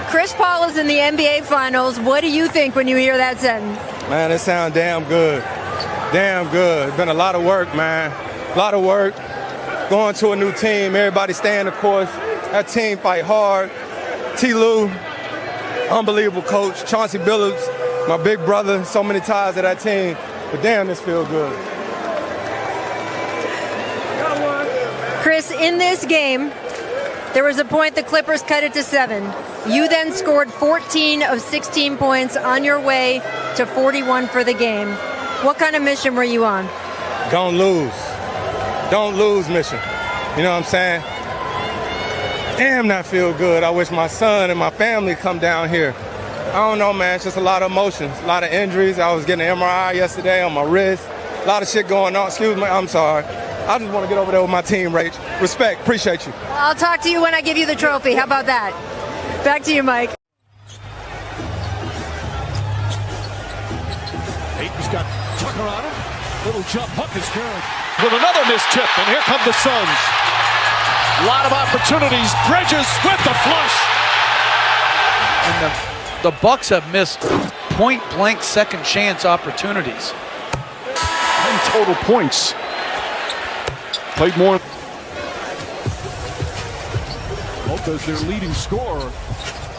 Chris Paul is in the NBA Finals. What do you think when you hear that sentence? Man, it sounds damn good. Damn good. It's been a lot of work, man. A lot of work. Going to a new team. Everybody staying the course. That team fight hard. T. Lue, unbelievable coach. Chauncey Billups, my big brother. So many ties to that team. But damn, this feels good. Chris, in this game, There was a point the Clippers cut it to 7. You then scored 14 of 16 points on your way to 41 for the game. What kind of mission were you on? Don't lose. Don't lose mission. You know what I'm saying? Damn, that feel good. I wish my son and my family come down here. I don't know, man. It's just a lot of emotions, a lot of injuries. I was getting an MRI yesterday on my wrist. A lot of shit going on. Excuse me. I'm sorry. I just want to get over there with my team, Rach. Respect. Appreciate you. I'll talk to you when I give you the trophy. How about that? Back to you, Mike. Ayton's got Tucker on him. Little jump hook is good. With another missed tip, and here come the Suns. A lot of opportunities. Bridges with the flush. And the Bucks have missed point-blank second chance opportunities. 10 total points. Played more. Lopez, their leading scorer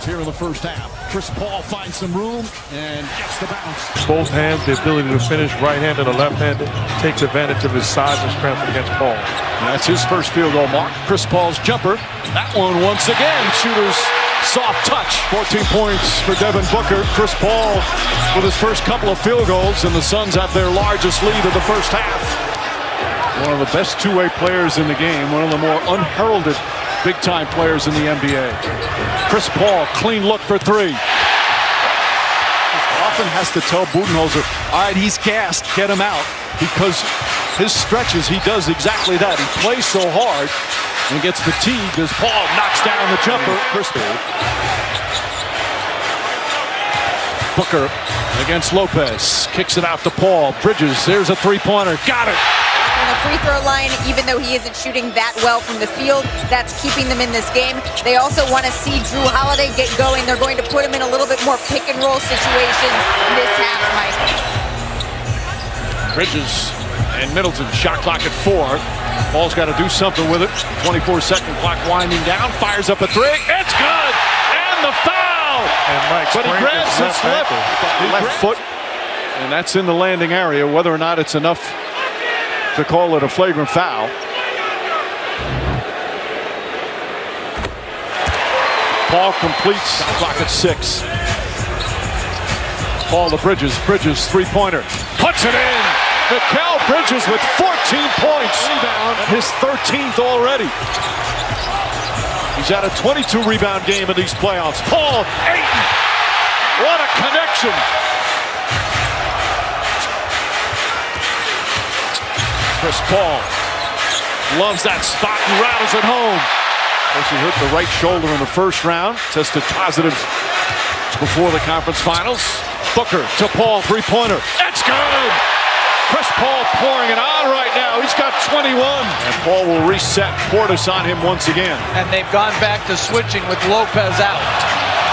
here in the first half. Chris Paul finds some room and gets the bounce. Both hands, the ability to finish right-handed or left-handed, takes advantage of his size and strength against Paul. And that's his first field goal mark. Chris Paul's jumper. That one once again. Shooter's soft touch. 14 points for Devin Booker. Chris Paul with his first couple of field goals, and the Suns have their largest lead of the first half. One of the best two-way players in the game. One of the more unheralded big-time players in the NBA. Chris Paul, clean look for three. Often has to tell Budenholzer, all right, he's gassed, get him out. Because his stretches, he does exactly that. He plays so hard and gets fatigued as Paul knocks down the jumper. Chris Booker against Lopez. Kicks it out to Paul. Bridges, there's a three-pointer. Got it. On the free throw line, even though he isn't shooting that well from the field, that's keeping them in this game. They also want to see Drew Holiday get going. They're going to put him in a little bit more pick and roll situations this half, Mike. Bridges and Middleton, shot clock at 4. Paul's got to do something with it. 24-second clock winding down. Fires up a three. It's good! And the foul! But he grabs his left foot. And that's in the landing area. Whether or not it's enough to call it a flagrant foul. Paul completes. Clock at 6. Paul to Bridges. Bridges, three-pointer. Puts it in! Mikal Bridges with 14 points. Rebound, his 13th already. He's had a 22-rebound game in these playoffs. Paul, Ayton! What a connection! Chris Paul loves that spot and rattles it home. Of course, he hurt the right shoulder in the first round. Tested positive before the conference finals. Booker to Paul, three-pointer. That's good! Chris Paul pouring it on right now. He's got 21. And Paul will reset Portis on him once again. And they've gone back to switching with Lopez out.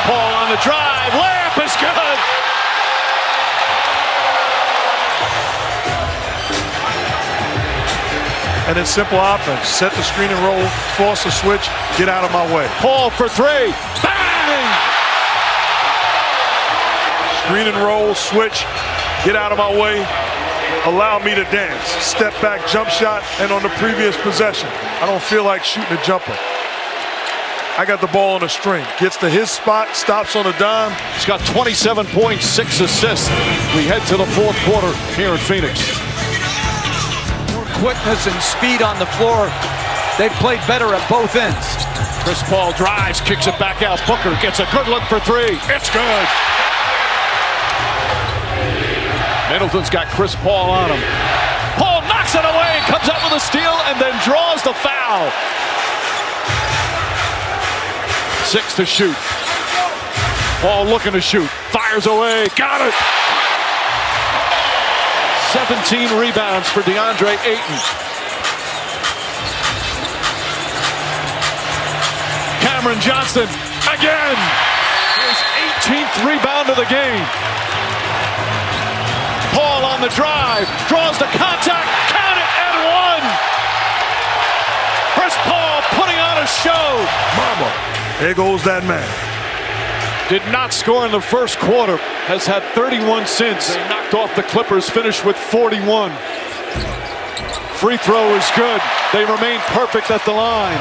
Paul on the drive. Layup is good! And it's simple offense. Set the screen and roll, force a switch, get out of my way. Paul for three. Bang! Screen and roll, switch, get out of my way, allow me to dance. Step back, jump shot, and on the previous possession, I don't feel like shooting a jumper. I got the ball on a string. Gets to his spot, stops on a dime. He's got 27 points, 6 assists. We head to the fourth quarter here in Phoenix. Quickness and speed on the floor. They've played better at both ends. Chris Paul drives, kicks it back out. Booker gets a good look for three. It's good. Middleton's got Chris Paul on him. Paul knocks it away, comes up with a steal, and then draws the foul. 6 to shoot. Paul looking to shoot. Fires away. Got it. 17 rebounds for DeAndre Ayton. Cameron Johnson again. His 18th rebound of the game. Paul on the drive. Draws the contact. Count it and one. Chris Paul putting on a show. Mama. There goes that man. Did not score in the first quarter. Has had 31 since. They knocked off the Clippers, finished with 41. Free throw is good. They remain perfect at the line.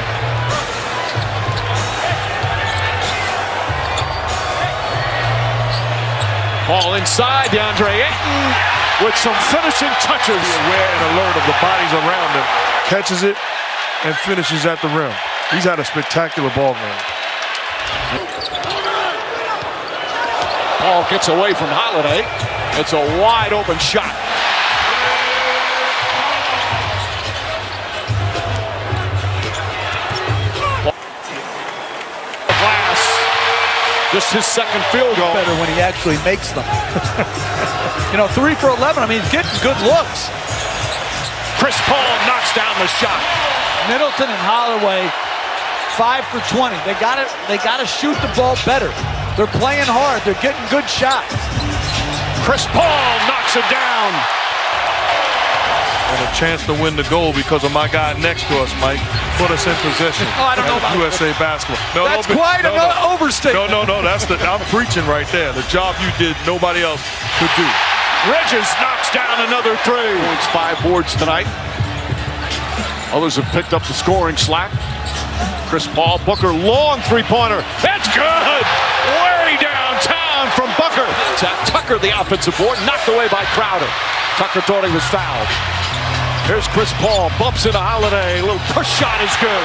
Ball inside, DeAndre Ayton with some finishing touches. Aware and alert of the bodies around him. Catches it and finishes at the rim. He's had a spectacular ball game. Ball gets away from Holiday. It's a wide open shot. Glass. Just his second field goal. Better when he actually makes them. 3 for 11. I mean, he's getting good looks. Chris Paul knocks down the shot. Middleton and Holloway, 5 for 20. They gotta shoot the ball better. They're playing hard. They're getting good shots. Chris Paul knocks it down. And a chance to win the goal because of my guy next to us, Mike. Put us in possession. I don't know about USA basketball. That's quite an overstatement. No. I'm preaching right there. The job you did, nobody else could do. Bridges knocks down another 3. It's 5 boards tonight. Others have picked up the scoring slack. Chris Paul, Booker, long three-pointer. That's good! Way downtown from Booker. Tucker, the offensive board, knocked away by Crowder. Tucker thought he was fouled. Here's Chris Paul, bumps into Holiday. A little push shot is good.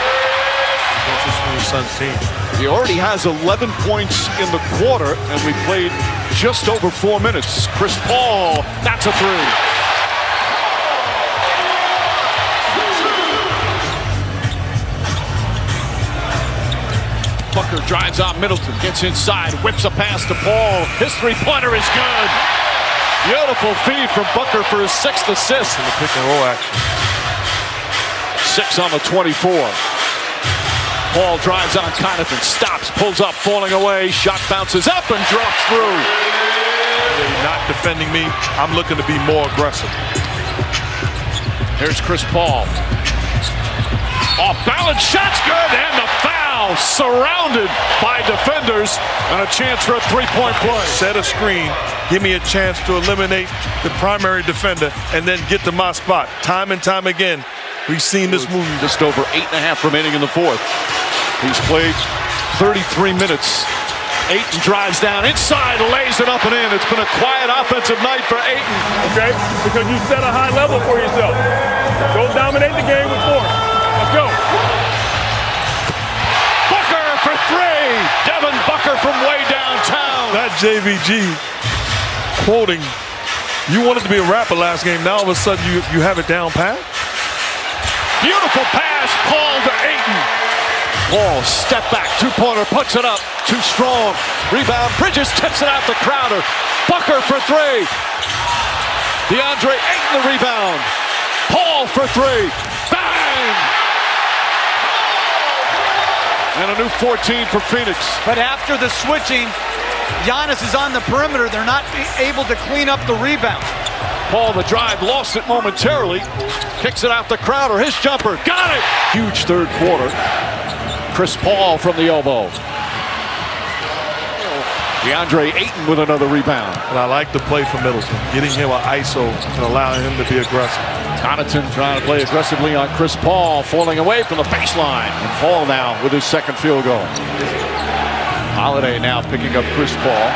This is from the Suns team. He already has 11 points in the quarter, and we played just over 4 minutes. Chris Paul, that's a 3. Booker drives on Middleton, gets inside, whips a pass to Paul. His three-pointer is good. Beautiful feed from Booker for his 6th assist. In the pick and roll action. 6 on the 24. Paul drives on Connaughton, stops, pulls up, falling away. Shot bounces up and drops through. Not defending me. I'm looking to be more aggressive. Here's Chris Paul. Off balance, shot's good, and the foul. Surrounded by defenders, and a chance for a 3-point play. Set a screen, give me a chance to eliminate the primary defender, and then get to my spot. Time and time again, we've seen this movie. Just over 8.5 remaining in the 4th. He's played 33 minutes. Ayton drives down inside, lays it up and in. It's been a quiet offensive night for Ayton. Okay, because you set a high level for yourself. Go dominate the game with force. Let's go. Booker for 3. Devin Booker from way downtown. That JVG quoting, you wanted to be a rapper last game. Now all of a sudden you have it down pat. Beautiful pass, Paul to Ayton. Paul, step back, 2-pointer, puts it up, too strong. Rebound, Bridges tips it out to Crowder. Booker for 3. DeAndre Ayton the rebound. Paul for 3. Bang! And a new 14 for Phoenix. But after the switching, Giannis is on the perimeter. They're not able to clean up the rebound. Paul, the drive, lost it momentarily. Kicks it out to Crowder. His jumper, got it! Huge 3rd quarter. Chris Paul from the elbow. DeAndre Ayton with another rebound. And I like the play for Middleton, getting him an ISO and allowing him to be aggressive. Connaughton trying to play aggressively on Chris Paul, falling away from the baseline. And Paul now with his 2nd field goal. Holiday now picking up Chris Paul.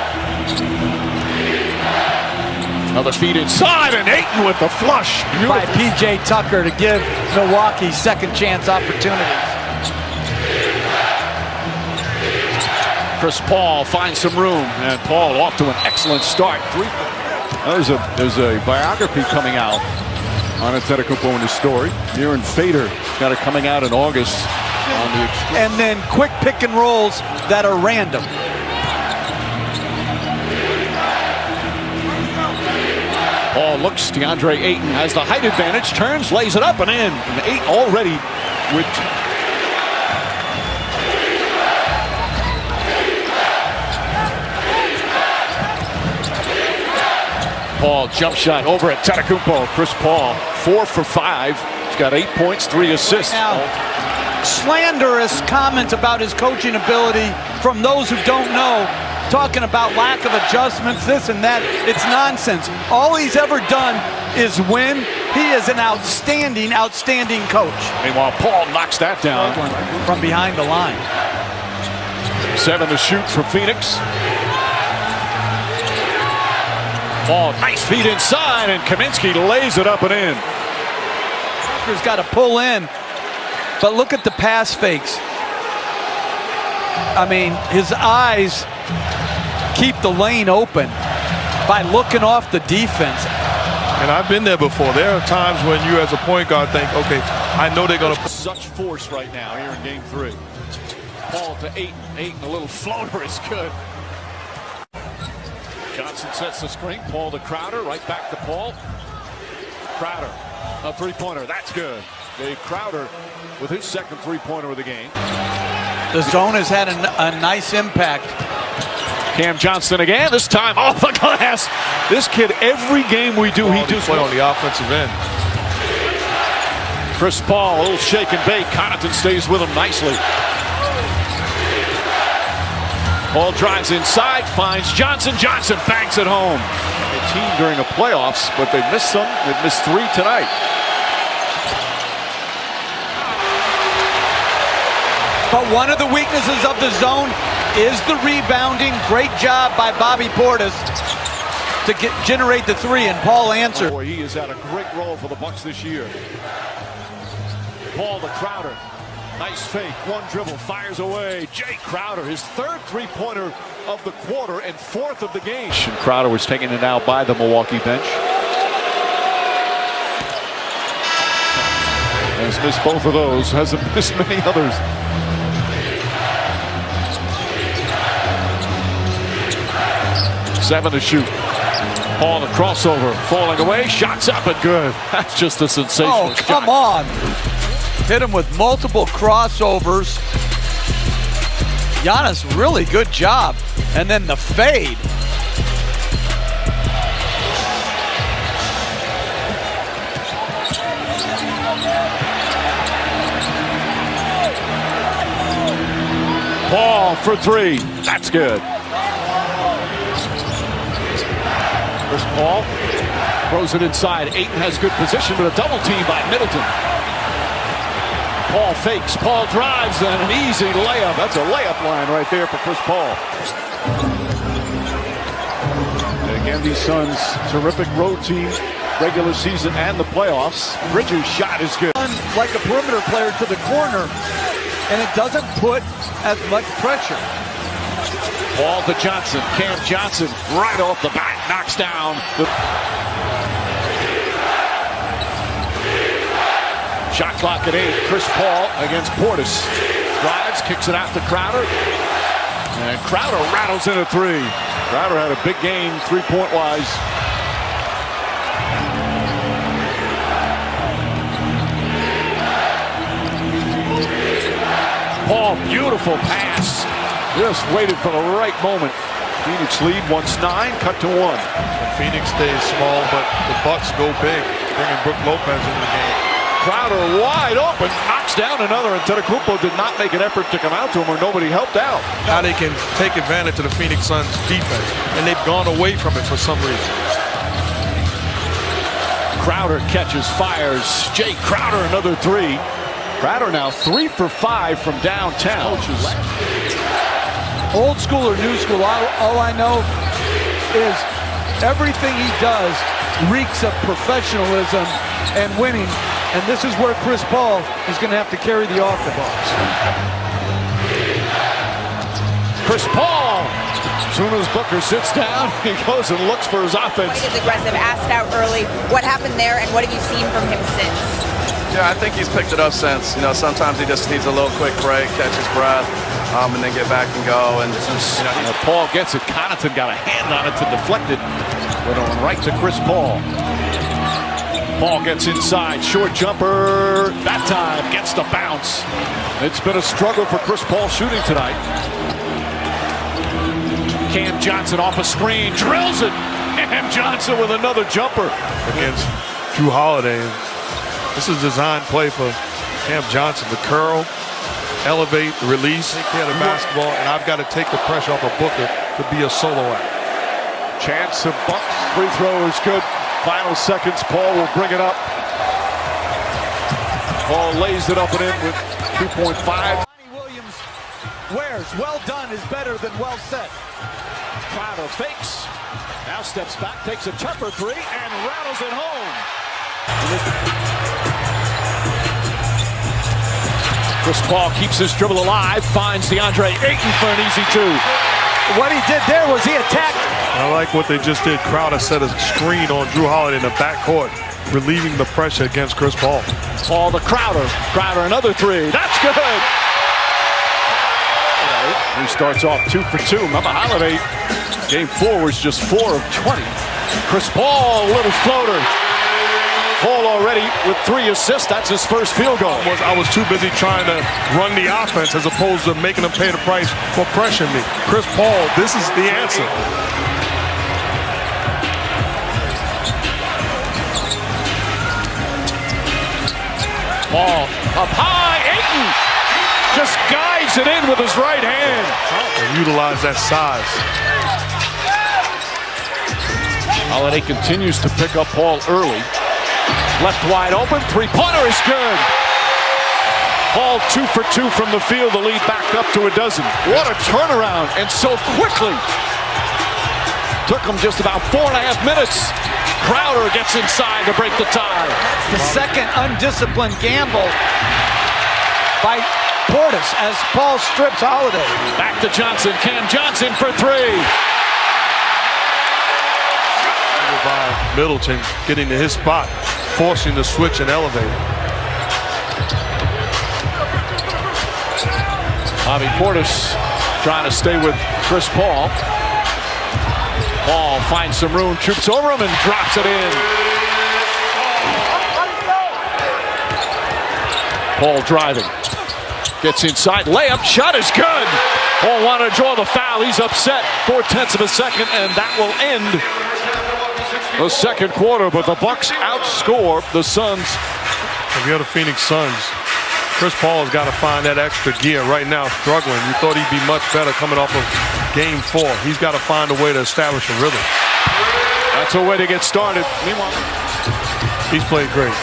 Another feed inside, and Ayton with the flush. By P.J. Tucker to give Milwaukee second chance opportunities. Chris Paul finds some room, and Paul off to an excellent start. There's a biography coming out on Antetokounmpo in his story. Aaron Fader got it coming out in August. And then quick pick and rolls that are random. Paul looks, DeAndre Ayton has the height advantage, turns, lays it up and in. And Ayton already with... Paul, jump shot over at Antetokounmpo. Chris Paul, 4 for 5. He's got 8 points, 3 assists. Now, slanderous comments about his coaching ability from those who don't know, talking about lack of adjustments, this and that. It's nonsense. All he's ever done is win. He is an outstanding, outstanding coach. Meanwhile, Paul knocks that down. From behind the line. 7 to shoot for Phoenix. Ball, nice feet inside, and Kaminsky lays it up and in. Walker's got to pull in, but look at the pass fakes. I mean, his eyes keep the lane open by looking off the defense. And I've been there before. There are times when you as a point guard think, okay, I know they're going to. Such force right now here in game 3. Paul to Ayton. Ayton, a little floater is good. Johnson sets the screen. Paul to Crowder. Right back to Paul. Crowder, a three-pointer. That's good. Dave Crowder with his second three-pointer of the game. The zone has had a nice impact. Cam Johnson again, this time off the glass. This kid, every game we do, he does play on the offensive end. Chris Paul, a little shake and bake. Connaughton stays with him nicely. Paul drives inside, finds Johnson. Johnson banks it home. A team during the playoffs, but they missed some. They've missed 3 tonight. But one of the weaknesses of the zone is the rebounding. Great job by Bobby Portis to generate the 3, and Paul answered. Boy, he has had a great role for the Bucks this year. Paul to Crowder. Nice fake, one dribble, fires away. Jay Crowder, his third three-pointer of the quarter and 4th of the game. And Crowder was taken in now by the Milwaukee bench. Has missed both of those, hasn't missed many others. Seven to shoot. Paul the crossover, falling away, shots up and good. That's just a sensational shot. Oh, come on. Hit him with multiple crossovers. Giannis, really good job. And then the fade. Paul for 3. That's good. Chris Paul throws it inside. Ayton has good position, but a double team by Middleton. Paul fakes. Paul drives, and an easy layup. That's a layup line right there for Chris Paul. And again, these Suns, terrific road team, regular season and the playoffs. Bridges' shot is good. Like a perimeter player to the corner, and it doesn't put as much pressure. Paul to Johnson. Cam Johnson right off the bat knocks down the shot clock at 8. Chris Paul against Portis. Drives, kicks it out to Crowder. And Crowder rattles in a 3. Crowder had a big game 3-point wise. Paul, beautiful pass. Just waited for the right moment. Phoenix lead once 9, cut to 1. Phoenix stays small, but the Bucks go big, bringing Brook Lopez into the game. Crowder wide open, knocks down another, and Antetokounmpo did not make an effort to come out to him, or nobody helped out. How they can take advantage of the Phoenix Suns defense, and they've gone away from it for some reason. Crowder catches, fires. Jay Crowder, another 3. Crowder now 3 for 5 from downtown. Old school or new school, all I know is everything he does reeks of professionalism and winning. And this is where Chris Paul is going to have to carry the offense. Chris Paul, as soon as Booker sits down, he goes and looks for his offense. He is aggressive, asked out early. What happened there, and what have you seen from him since? Yeah, I think he's picked it up since. You know, sometimes he just needs a little quick break, catch his breath, and then get back and go. And just, Paul gets it. Connaughton got a hand on it to deflect it. Went on right to Chris Paul. Paul gets inside, short jumper. That time gets the bounce. It's been a struggle for Chris Paul shooting tonight. Cam Johnson off a screen, drills it. Cam Johnson with another jumper against Drew Holiday. This is a design play for Cam Johnson. The curl, elevate, release, take care of the basketball, and I've got to take the pressure off of Booker to be a solo act. Chance of Bucks. Free throw is good. Final seconds. Paul will bring it up. Paul lays it up and in with 2.5. Williams wears. Well done is better than well set. Crowder fakes. Now steps back, takes a tougher three, and rattles it home. Chris Paul keeps his dribble alive, finds DeAndre Ayton for an easy two. What he did there was he attacked. I like what they just did. Crowder set a screen on Drew Holiday in the backcourt, relieving the pressure against Chris Paul. Paul to Crowder. Crowder another three. That's good. He starts off 2 for 2. Remember, Holiday, game 4 was just 4 of 20. Chris Paul, little floater. Paul already with 3 assists. That's his first field goal. I was too busy trying to run the offense as opposed to making them pay the price for pressuring me. Chris Paul, this is the answer. Paul up high. Ayton just guides it in with his right hand. And utilize that size. Holiday continues to pick up Paul early. Left wide open, three-pointer is good. Paul 2 for 2 from the field, the lead back up to a dozen. What a turnaround, and so quickly. Took him just about 4.5 minutes. Crowder gets inside to break the tie. That's the second undisciplined gamble by Portis as Paul strips Holiday. Back to Johnson, Cam Johnson for 3. By Middleton getting to his spot, forcing the switch and elevate. Bobby Portis trying to stay with Chris Paul. Paul finds some room, troops over him, and drops it in. Paul driving. Gets inside, layup, shot is good. Paul wanted to draw the foul, he's upset. 0.4 of a second, and that will end the second quarter, but the Bucks outscore the Suns. If you're the Phoenix Suns, Chris Paul has got to find that extra gear right now, struggling. You thought he'd be much better coming off of game 4. He's got to find a way to establish a rhythm. That's a way to get started. Meanwhile, he's played great.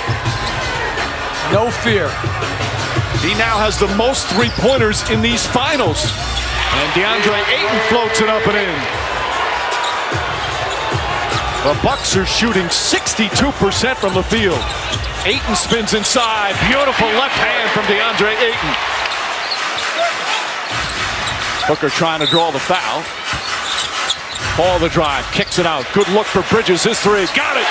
No fear. He now has the most three-pointers in these finals. And DeAndre Ayton floats it up and in. The Bucks are shooting 62% from the field. Ayton spins inside. Beautiful left hand from DeAndre Ayton. Booker trying to draw the foul. Paul the drive, kicks it out. Good look for Bridges, his three. Got it!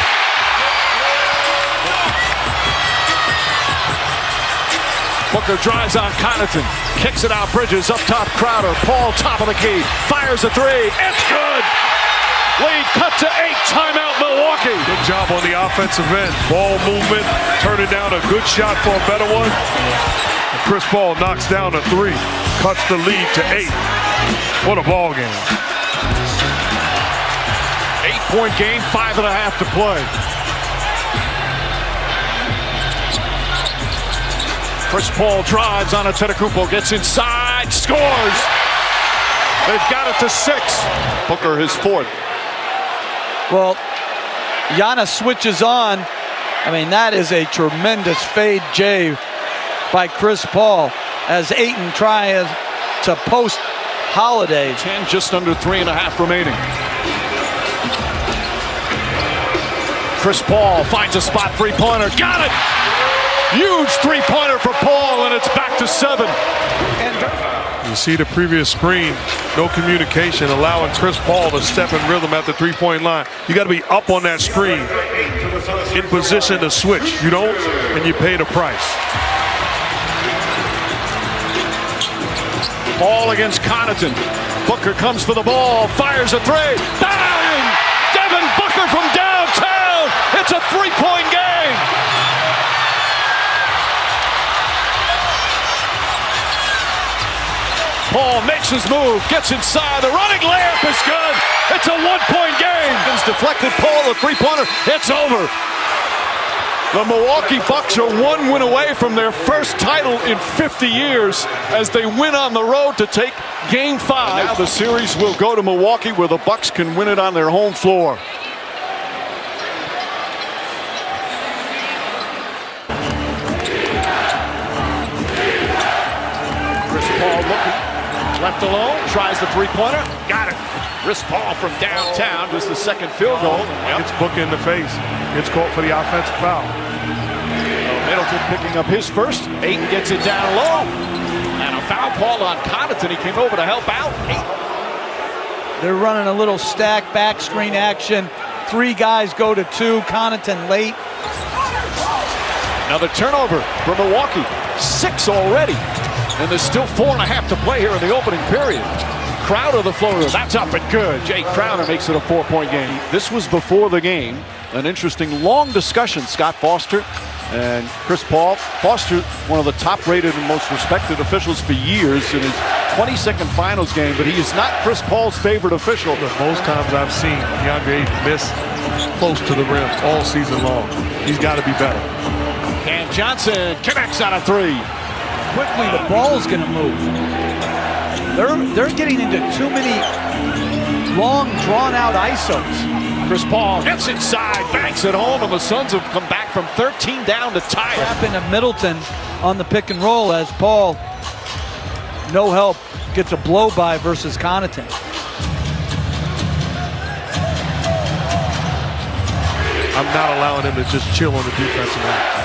Booker drives on Connaughton. Kicks it out, Bridges up top, Crowder. Paul top of the key. Fires a three. It's good! Lead cut to 8, timeout Milwaukee. Good job on the offensive end. Ball movement, turning down a good shot for a better one. And Chris Paul knocks down a 3, cuts the lead to 8. What a ball game. 8-point game, 5.5 to play. Chris Paul drives on Antetokounmpo, gets inside, scores. They've got it to 6. Booker his 4th. Well, Giannis switches on. I mean, that is a tremendous fade J by Chris Paul as Ayton tries to post Holiday. 10, just under 3.5 remaining. Chris Paul finds a spot, three-pointer, got it! Huge three-pointer for Paul, and it's back to 7. You see the previous screen, no communication, allowing Chris Paul to step in rhythm at the three-point line. You got to be up on that screen, in position to switch. You don't, and you pay the price. Paul against Connaughton. Booker comes for the ball, fires a three. Bang! Devin Booker from downtown. It's a 3-point game. Paul makes his move, gets inside, the running layup is good. It's a 1-point game. It's deflected, Paul, a three-pointer, it's over. The Milwaukee Bucks are 1 win away from their first title in 50 years as they win on the road to take Game 5. And now the series will go to Milwaukee where the Bucks can win it on their home floor. Chris Paul looking. Left alone, tries the three-pointer, got it. Chris Paul from downtown, just the second field goal. Gets Booker in the face. Gets caught for the offensive foul. Middleton picking up his first. Ayton gets it down low. And a foul call on Connaughton. He came over to help out. They're running a little stack back screen action. 3 guys go to 2. Connaughton late. Another turnover for Milwaukee. 6 already. And there's still 4.5 to play here in the opening period. Crowder the floater. That's up and good. Jay Crowder makes it a 4-point game. This was before the game. An interesting long discussion. Scott Foster and Chris Paul. Foster, one of the top-rated and most respected officials for years in his 22nd finals game, but he is not Chris Paul's favorite official. The most times I've seen DeAndre Ayton miss close to the rim all season long. He's got to be better. And Johnson connects on a 3. Quickly, the ball's going to move. They're getting into too many long, drawn-out ISOs. Chris Paul gets inside, banks it home, and the Suns have come back from 13 down to tie. Happened to Middleton on the pick and roll as Paul, no help, gets a blow-by versus Connaughton. I'm not allowing him to just chill on the defensive end.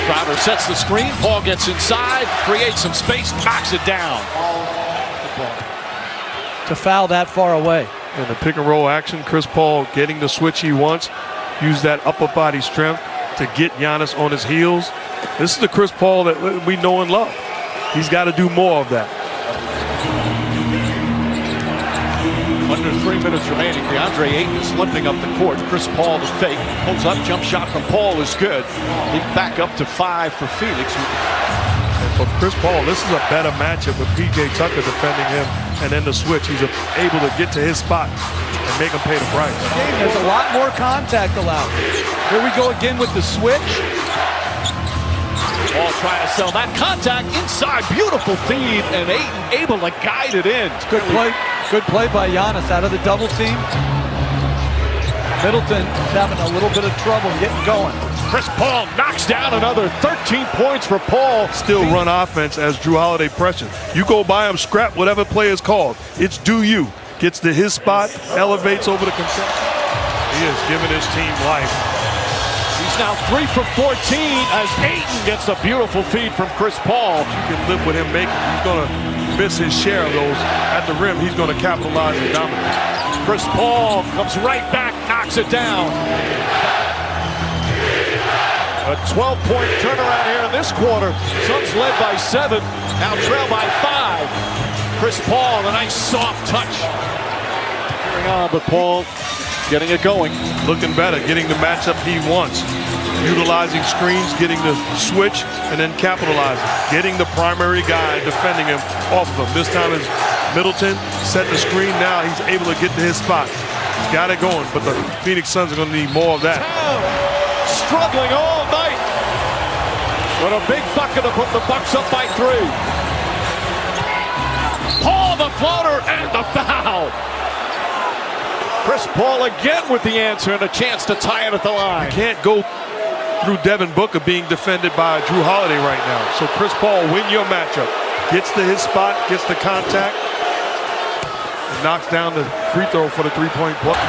Crowder sets the screen. Paul gets inside, creates some space, knocks it down. To foul that far away. In the pick and roll action, Chris Paul getting the switch he wants. Use that upper body strength to get Giannis on his heels. This is the Chris Paul that we know and love. He's got to do more of that. Under 3 minutes remaining, DeAndre Ayton is limping up the court. Chris Paul the fake. Pulls up, jump shot from Paul is good. He back up to 5 for Phoenix. For Chris Paul, this is a better matchup with P.J. Tucker defending him, and then the switch. He's able to get to his spot and make him pay the price. There's a lot more contact allowed. Here we go again with the switch. Paul trying to sell that contact inside. Beautiful feed, and Ayton able to guide it in. Good play. Good play by Giannis out of the double team. Middleton is having a little bit of trouble getting going. Chris Paul knocks down another 13 points for Paul. Still run offense as Drew Holiday pressures. You go by him, scrap whatever play is called. It's do you. Gets to his spot, elevates over the concession. He has given his team life. He's now 3 for 14 as Ayton gets a beautiful feed from Chris Paul. You can live with him making. He's going to miss his share of those at the rim. He's going to capitalize and dominate. Chris Paul comes right back, knocks it down. A 12-point turnaround here in this quarter. Suns led by 7, now trail by 5. Chris Paul, a nice soft touch. Carrying on, but Paul getting it going. Looking better, getting the matchup he wants. Utilizing screens, getting the switch, and then capitalizing. Getting the primary guy defending him off of him. This time is Middleton, set the screen. Now he's able to get to his spot. He's got it going, but the Phoenix Suns are going to need more of that. Struggling all night. With a big bucket to put the Bucks up by 3. Paul the floater and the foul. Chris Paul again with the answer and a chance to tie it at the line. You can't go through Devin Booker being defended by Drew Holiday right now. So Chris Paul win your matchup. Gets to his spot, gets the contact, and knocks down the free throw for the 3-point play.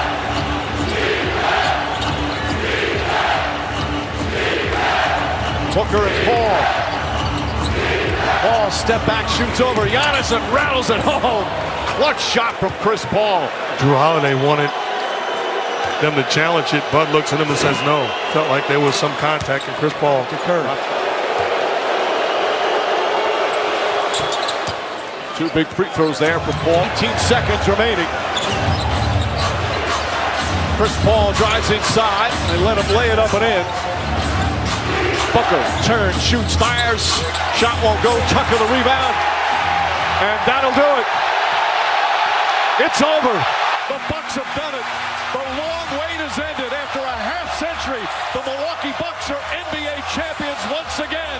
Booker and Paul. Paul step back, shoots over Giannis and rattles it home. Clutch shot from Chris Paul. Drew Holiday wanted them to challenge it. Bud looks at him and says no. Felt like there was some contact, and Chris Paul concurred. 2 big free throws there for Paul. 18 seconds remaining. Chris Paul drives inside. They let him lay it up and in. Booker turns, shoots, fires. Shot won't go. Tucker the rebound. And that'll do it. It's over. The Bucks have done it. The long wait has ended. After a half century, the Milwaukee Bucks are NBA champions once again.